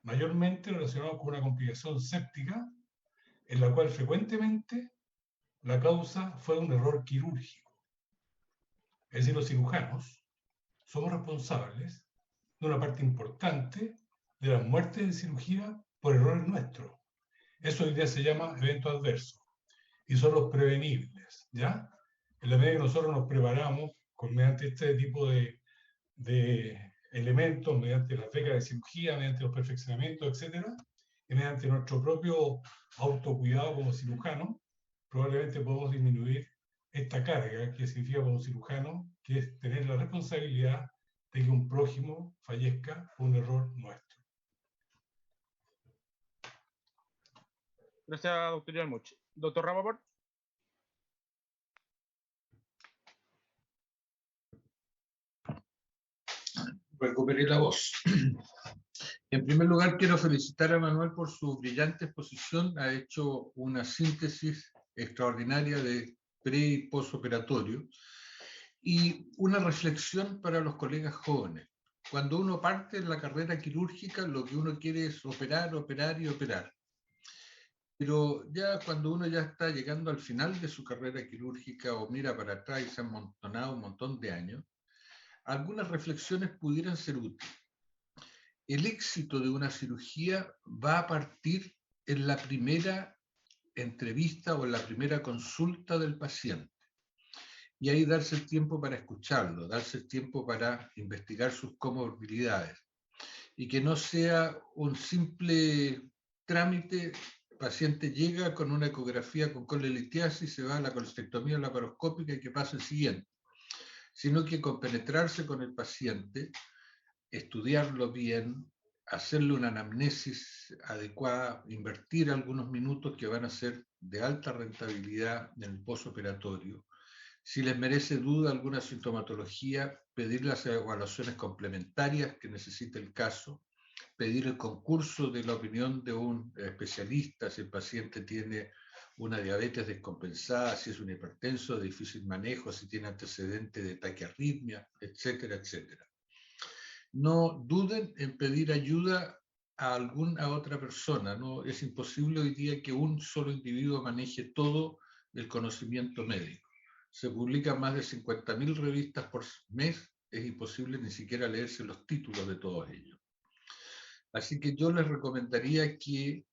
mayormente relacionados con una complicación séptica, en la cual frecuentemente la causa fue un error quirúrgico. Es decir, los cirujanos somos responsables de una parte importante de las muertes en cirugía por errores nuestros. Eso hoy día se llama evento adverso y son los prevenibles, ¿ya? En la medida que nosotros nos preparamos mediante este tipo de elementos, mediante las becas de cirugía, mediante los perfeccionamientos, etc., y mediante nuestro propio autocuidado como cirujano, probablemente podemos disminuir esta carga que significa como cirujano, que es tener la responsabilidad de que un prójimo fallezca por un error nuestro. Gracias, doctor Yarmuch. Doctor Rapoport. Recuperé la voz. En primer lugar, quiero felicitar a Manuel por su brillante exposición. Ha hecho una síntesis extraordinaria de pre- y postoperatorio y una reflexión para los colegas jóvenes. Cuando uno parte en la carrera quirúrgica, lo que uno quiere es operar, operar y operar. Pero ya cuando uno ya está llegando al final de su carrera quirúrgica o mira para atrás y se ha amontonado un montón de años, algunas reflexiones pudieran ser útiles. El éxito de una cirugía va a partir en la primera entrevista o en la primera consulta del paciente. Y ahí darse el tiempo para escucharlo, darse el tiempo para investigar sus comorbilidades. Y que no sea un simple trámite, el paciente llega con una ecografía con colelitiasis, se va a la colestectomía laparoscópica y que pase el siguiente. Sino que compenetrarse con el paciente, estudiarlo bien, hacerle una anamnesis adecuada, invertir algunos minutos que van a ser de alta rentabilidad en el postoperatorio. Si les merece duda alguna sintomatología, pedir las evaluaciones complementarias que necesite el caso, pedir el concurso de la opinión de un especialista si el paciente tiene una diabetes descompensada, si es un hipertenso de difícil manejo, si tiene antecedente de taquiarritmia, etcétera, etcétera. No duden en pedir ayuda a otra persona, ¿no? Es imposible hoy día que un solo individuo maneje todo el conocimiento médico. Se publican más de 50.000 revistas por mes, es imposible ni siquiera leerse los títulos de todos ellos. Así que yo les recomendaría que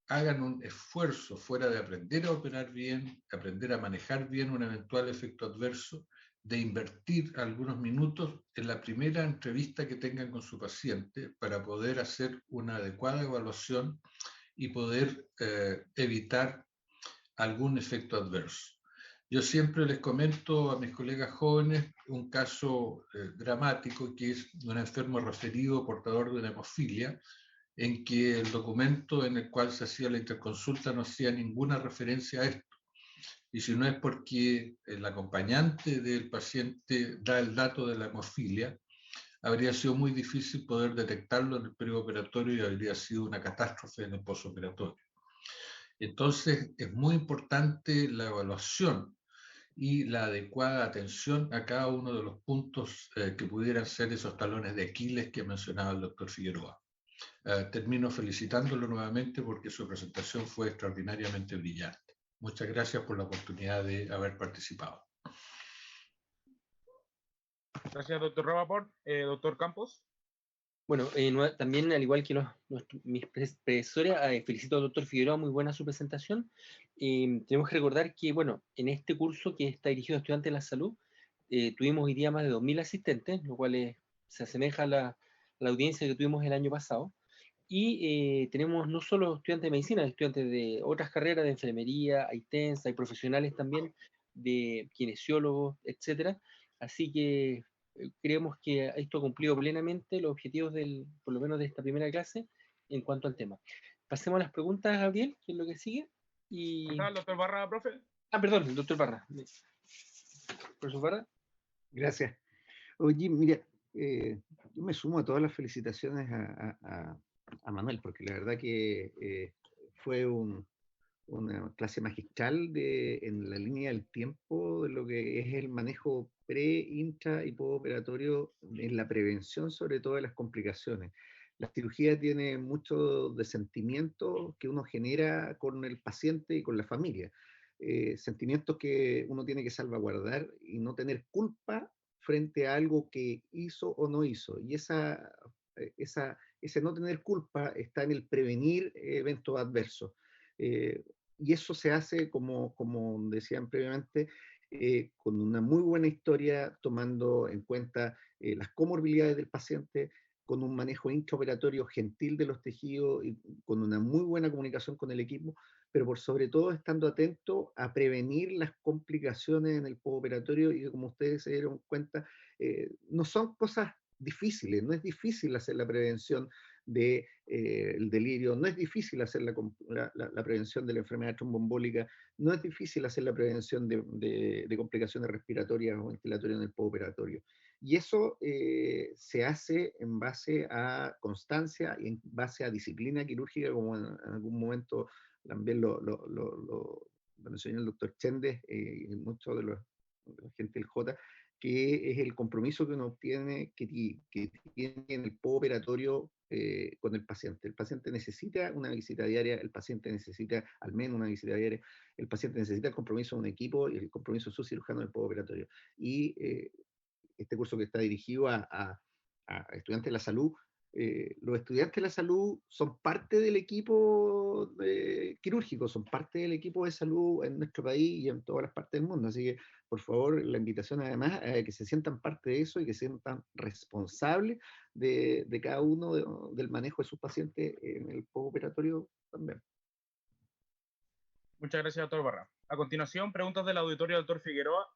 hagan un esfuerzo fuera de aprender a operar bien, aprender a manejar bien un eventual efecto adverso, de invertir algunos minutos en la primera entrevista que tengan con su paciente para poder hacer una adecuada evaluación y poder evitar algún efecto adverso. Yo siempre les comento a mis colegas jóvenes un caso dramático, que es un enfermo referido portador de una hemofilia, en que el documento en el cual se hacía la interconsulta no hacía ninguna referencia a esto. Y si no es porque el acompañante del paciente da el dato de la hemofilia, habría sido muy difícil poder detectarlo en el periodo operatorio y habría sido una catástrofe en el posoperatorio. Entonces, es muy importante la evaluación y la adecuada atención a cada uno de los puntos que pudieran ser esos talones de Aquiles que mencionaba el doctor Figueroa. Termino felicitándolo nuevamente porque su presentación fue extraordinariamente brillante. Muchas gracias por la oportunidad de haber participado. Gracias, doctor Rappaport. Doctor Campos. Bueno, también, al igual que mis predecesores, felicito al doctor Figueroa, muy buena su presentación. Tenemos que recordar que, bueno, en este curso que está dirigido a estudiantes de la salud, tuvimos hoy día más de 2.000 asistentes, lo cual se asemeja a la audiencia que tuvimos el año pasado. Y tenemos no solo estudiantes de medicina, estudiantes de otras carreras, de enfermería, hay TENS, hay profesionales también, de kinesiólogos, etcétera. Así que creemos que esto ha cumplido plenamente los objetivos por lo menos de esta primera clase en cuanto al tema. Pasemos a las preguntas, Gabriel, que es lo que sigue. ¿Está el doctor Barra, profe? Perdón, el doctor Barra. Profesor Barra. Gracias. Oye, mira, yo me sumo a todas las felicitaciones a Manuel, porque la verdad que fue una clase magistral en la línea del tiempo de lo que es el manejo pre, intra y postoperatorio en la prevención, sobre todo de las complicaciones. La cirugía tiene mucho de sentimientos que uno genera con el paciente y con la familia. Sentimientos que uno tiene que salvaguardar y no tener culpa frente a algo que hizo o no hizo. Y ese no tener culpa está en el prevenir eventos adversos. Y eso se hace, como decían previamente, con una muy buena historia, tomando en cuenta las comorbilidades del paciente, con un manejo intraoperatorio gentil de los tejidos y con una muy buena comunicación con el equipo, pero por sobre todo estando atento a prevenir las complicaciones en el postoperatorio y que, como ustedes se dieron cuenta, no son cosas difíciles, no es difícil hacer la prevención del delirio, no es difícil hacer la prevención de la enfermedad tromboembólica, no es difícil hacer la prevención de complicaciones respiratorias o ventilatorias en el postoperatorio. Y eso se hace en base a constancia y en base a disciplina quirúrgica, como en algún momento también lo mencionó el doctor Chendes y muchos de la gente del J, que es el compromiso que uno obtiene, que tiene en el postoperatorio con el paciente. El paciente necesita una visita diaria, el paciente necesita al menos una visita diaria, el paciente necesita el compromiso de un equipo y el compromiso de su cirujano en el postoperatorio. Y este curso que está dirigido a estudiantes de la salud, los estudiantes de la salud son parte del equipo quirúrgico, son parte del equipo de salud en nuestro país y en todas las partes del mundo. Así que, por favor, la invitación además a que se sientan parte de eso y que se sientan responsables de cada uno del manejo de sus pacientes en el postoperatorio también. Muchas gracias, doctor Barra. A continuación, preguntas del auditorio, doctor Figueroa.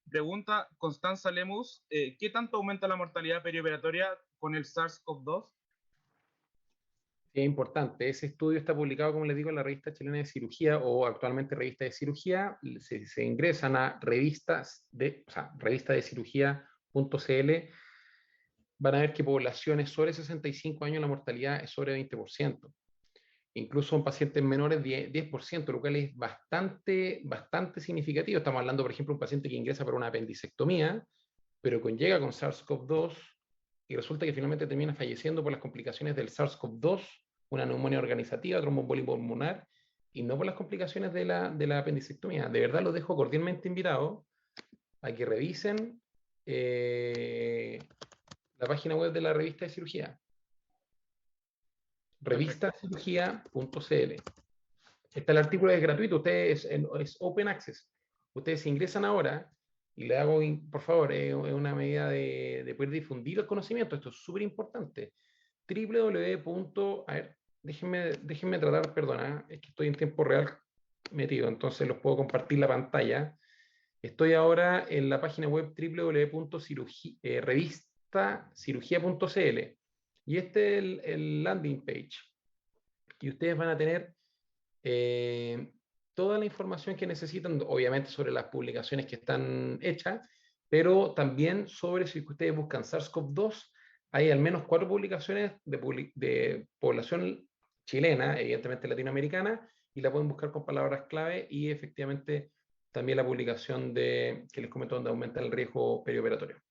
Pregunta Constanza Lemus, ¿qué tanto aumenta la mortalidad perioperatoria con el SARS-CoV-2? Es importante. Ese estudio está publicado, como les digo, en la revista chilena de cirugía o actualmente revista de cirugía. Se ingresan a revista de cirugía.cl. Van a ver que poblaciones sobre 65 años la mortalidad es sobre 20%. Incluso en pacientes menores 10%, lo cual es bastante significativo. Estamos hablando, por ejemplo, de un paciente que ingresa por una apendicectomía, pero llega con SARS-CoV-2 y resulta que finalmente termina falleciendo por las complicaciones del SARS-CoV-2, una neumonía organizativa, tromboembolia pulmonar y no por las complicaciones de la apendicectomía. De verdad los dejo cordialmente invitados a que revisen la página web de la revista de cirugía, revistacirugía.cl. El artículo es gratuito, ustedes es open access. Ustedes ingresan ahora y le hago, por favor, es una medida de poder difundir el conocimiento. Esto es súper importante. A ver, déjenme tratar, perdona, es que estoy en tiempo real metido, entonces los puedo compartir la pantalla. Estoy ahora en la página web revistacirugía.cl y este es el landing page. Y ustedes van a tener toda la información que necesitan, obviamente sobre las publicaciones que están hechas, pero también sobre si ustedes buscan SARS-CoV-2, hay al menos 4 publicaciones de población chilena, evidentemente latinoamericana, y la pueden buscar con palabras clave y efectivamente también la publicación que les comento donde aumenta el riesgo perioperatorio.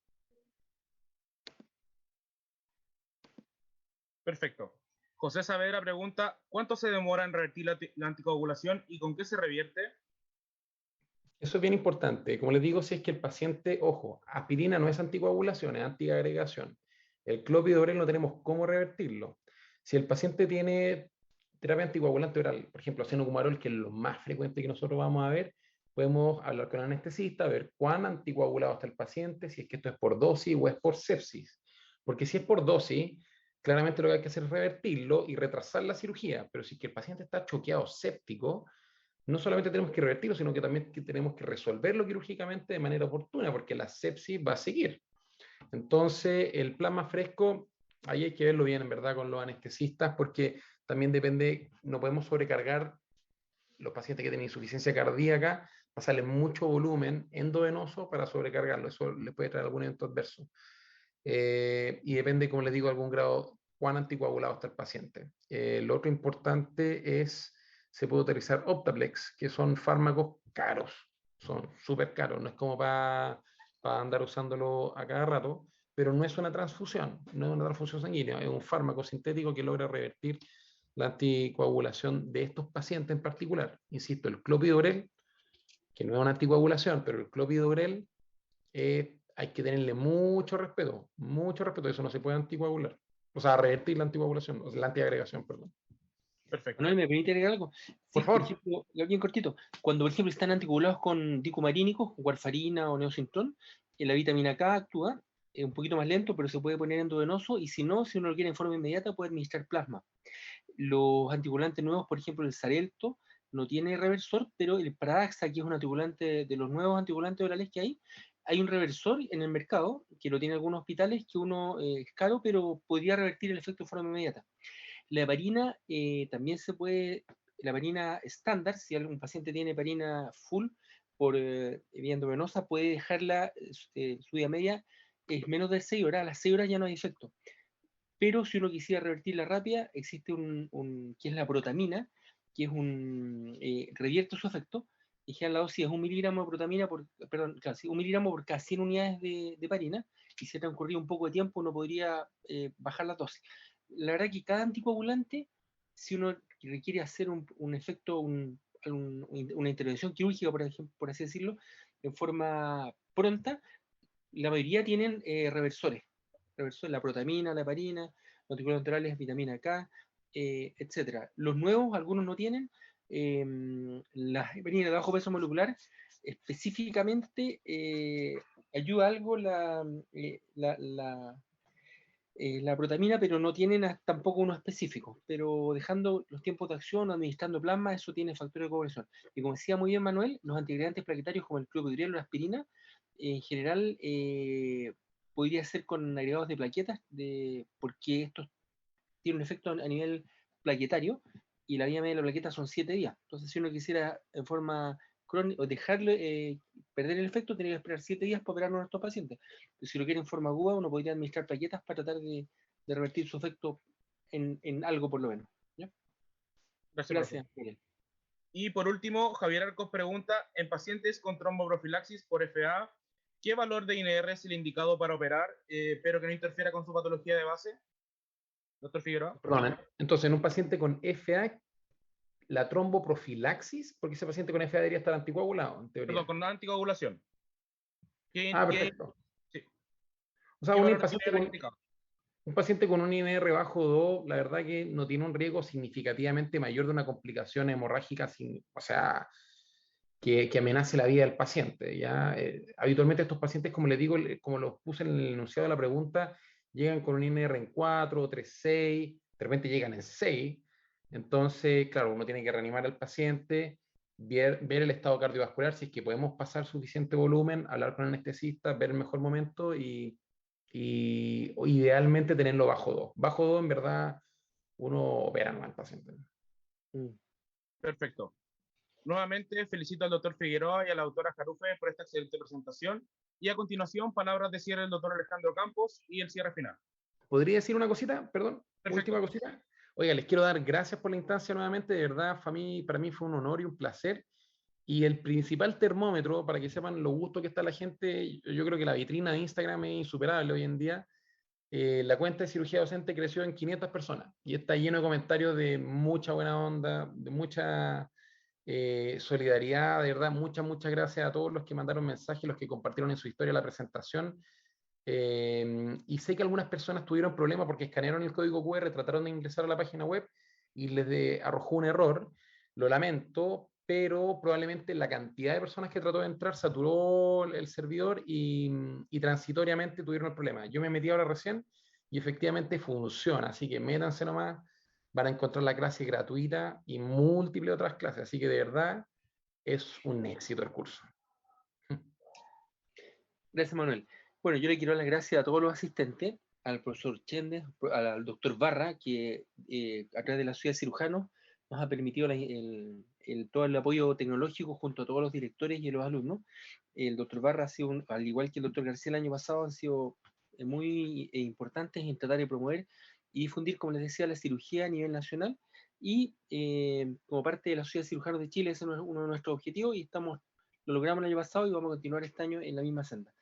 Perfecto. José Saavedra pregunta, ¿cuánto se demora en revertir la anticoagulación y con qué se revierte? Eso es bien importante. Como les digo, si es que el paciente, ojo, aspirina no es anticoagulación, es antiagregación. El clopidogrel no tenemos cómo revertirlo. Si el paciente tiene terapia anticoagulante oral, por ejemplo, acenocumarol, que es lo más frecuente que nosotros vamos a ver, podemos hablar con el anestesista, ver cuán anticoagulado está el paciente, si es que esto es por dosis o es por sepsis. Porque si es por dosis, claramente lo que hay que hacer es revertirlo y retrasar la cirugía. Pero si es que el paciente está choqueado séptico, no solamente tenemos que revertirlo, sino que también tenemos que resolverlo quirúrgicamente de manera oportuna, porque la sepsis va a seguir. Entonces, el plasma fresco, ahí hay que verlo bien, en verdad, con los anestesistas, porque también depende, no podemos sobrecargar los pacientes que tienen insuficiencia cardíaca, pasarle mucho volumen endovenoso para sobrecargarlo, eso le puede traer algún evento adverso. Y depende, como les digo, algún grado, cuán anticoagulado está el paciente. Lo otro importante es, se puede utilizar Optaplex, que son fármacos caros, son súper caros, no es como para andar usándolo a cada rato, pero no es una transfusión, no es una transfusión sanguínea, es un fármaco sintético que logra revertir la anticoagulación de estos pacientes en particular. Insisto, el clopidogrel, que no es una anticoagulación, pero el clopidogrel hay que tenerle mucho respeto, eso no se puede anticoagular, o sea, revertir la anticoagulación, o sea, la antiagregación, perdón. Perfecto. Manuel, ¿me permite agregar algo? Por favor. Ejemplo, bien cortito, cuando por ejemplo están anticoagulados con dicumarínicos, warfarina o neosintrón, la vitamina K actúa un poquito más lento, pero se puede poner endovenoso, y si no, si uno lo quiere en forma inmediata, puede administrar plasma. Los anticoagulantes nuevos, por ejemplo, el Xarelto, no tiene reversor, pero el Pradaxa, que es un anticoagulante de los nuevos anticoagulantes orales que hay un reversor en el mercado, que lo tienen algunos hospitales, que uno es caro, pero podría revertir el efecto de forma inmediata. La heparina también se puede, la heparina estándar, si algún paciente tiene heparina full por vía endovenosa, puede dejarla, su vida media es menos de 6 horas, a las 6 horas ya no hay efecto. Pero si uno quisiera revertirla rápida, existe que es la protamina, que es revierte su efecto, y la dosis es 1 miligramo de protamina perdón, claro, 1 miligramo por cada 100 unidades de heparina, y si ha transcurrido un poco de tiempo, uno podría bajar la dosis. La verdad que cada anticoagulante, si uno requiere hacer un efecto, una intervención quirúrgica, por ejemplo, por así decirlo, en forma pronta, la mayoría tienen reversores, la protamina, la heparina, los anticoagulantes orales, vitamina K, etc. Los nuevos, algunos no tienen. Las heparinas de bajo peso molecular, específicamente, ayuda algo la protamina, pero no tienen tampoco uno específico. Pero dejando los tiempos de acción, administrando plasma, eso tiene factor de coagulación. Y como decía muy bien Manuel, los antiagregantes plaquetarios como el clopidogrel o la aspirina, en general, podría ser con agregados de plaquetas, porque estos tienen un efecto a nivel plaquetario, y la vida media de la plaqueta son 7 días. Entonces, si uno quisiera en forma crónica, o dejarle perder el efecto, tendría que esperar 7 días para operar a nuestros pacientes. Pero si lo quiere en forma aguda, uno podría administrar plaquetas para tratar de revertir su efecto en algo por lo menos. ¿Ya? Gracias, Miguel. Y por último, Javier Arcos pregunta, en pacientes con tromboprofilaxis por FA, ¿qué valor de INR es el indicado para operar, pero que no interfiera con su patología de base? Doctor Figueroa. Perdón, entonces en un paciente con FA, la tromboprofilaxis, porque ese paciente con FA debería estar anticoagulado, en teoría. Perdón, con anticoagulación. Perfecto. Sí. O sea, ¿Qué un valor paciente sería con, indicado? un paciente con un INR bajo 2, la verdad que no tiene un riesgo significativamente mayor de una complicación hemorrágica, o sea, que amenace la vida del paciente. ¿Ya? Habitualmente estos pacientes, como les digo, como los puse en el enunciado de la pregunta, llegan con un INR en 4, 3, 6, de repente llegan en 6. Entonces, claro, uno tiene que reanimar al paciente, ver el estado cardiovascular, si es que podemos pasar suficiente volumen, hablar con el anestesista, ver el mejor momento y idealmente tenerlo bajo 2. Bajo 2, en verdad, uno opera no al paciente. Perfecto. Nuevamente felicito al doctor Figueroa y a la doctora Jarufe por esta excelente presentación. Y a continuación, palabras de cierre del doctor Alejandro Campos y el cierre final. ¿Podría decir una cosita? Perdón, Perfecto. última cosita. Oiga, les quiero dar gracias por la instancia nuevamente. De verdad, para mí fue un honor y un placer. Y el principal termómetro, para que sepan lo gusto que está la gente, yo creo que la vitrina de Instagram es insuperable hoy en día. La cuenta de cirugía docente creció en 500 personas y está lleno de comentarios de mucha buena onda, de mucha solidaridad, de verdad, muchas gracias a todos los que mandaron mensajes, los que compartieron en su historia la presentación. Y sé que algunas personas tuvieron problemas porque escanearon el código QR, trataron de ingresar a la página web y les arrojó un error. Lo lamento, pero probablemente la cantidad de personas que trató de entrar saturó el servidor y transitoriamente tuvieron el problema. Yo me metí ahora recién y efectivamente funciona, así que métanse nomás, van a encontrar la clase gratuita y múltiples otras clases, así que de verdad es un éxito el curso. Gracias, Manuel. Bueno, yo le quiero dar las gracias a todos los asistentes, al profesor Chendes, al doctor Barra, que a través de la Sociedad de Cirujanos nos ha permitido todo el apoyo tecnológico junto a todos los directores y los alumnos. El doctor Barra ha sido, al igual que el doctor García el año pasado, han sido muy importantes en tratar de promover y difundir, como les decía, la cirugía a nivel nacional. Y como parte de la Sociedad de Cirujanos de Chile, ese es uno de nuestros objetivos y lo logramos el año pasado y vamos a continuar este año en la misma senda.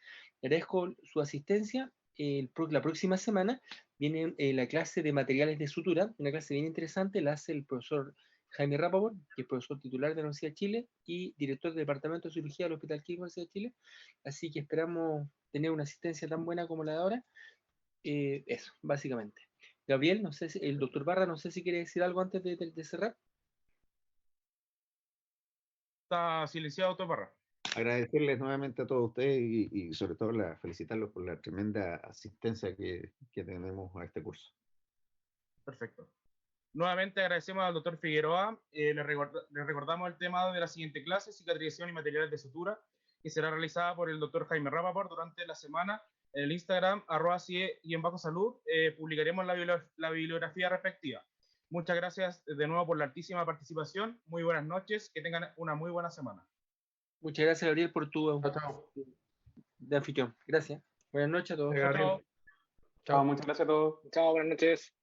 Le agradezco su asistencia. La próxima semana viene la clase de materiales de sutura, una clase bien interesante, la hace el profesor Jaime Rapoport, que es profesor titular de la Universidad de Chile y director del Departamento de Cirugía del Hospital Clínico de la Universidad de Chile. Así que esperamos tener una asistencia tan buena como la de ahora. Eso, básicamente. Gabriel, no sé el doctor Barra, no sé si quiere decir algo antes de cerrar. Está silenciado, doctor Barra. Agradecerles nuevamente a todos ustedes y sobre todo felicitarlos por la tremenda asistencia que tenemos a este curso. Perfecto. Nuevamente agradecemos al doctor Figueroa. Le recordamos el tema de la siguiente clase, cicatrización y materiales de sutura, que será realizada por el doctor Jaime Rapoport durante la semana. En el Instagram, @CIE_salud, publicaremos la bibliografía respectiva. Muchas gracias de nuevo por la altísima participación. Muy buenas noches. Que tengan una muy buena semana. Muchas gracias, Gabriel, por tu de anfitrión. Gracias. Buenas noches a todos. Chao, chao. Chao. Muchas gracias a todos. Chao, buenas noches.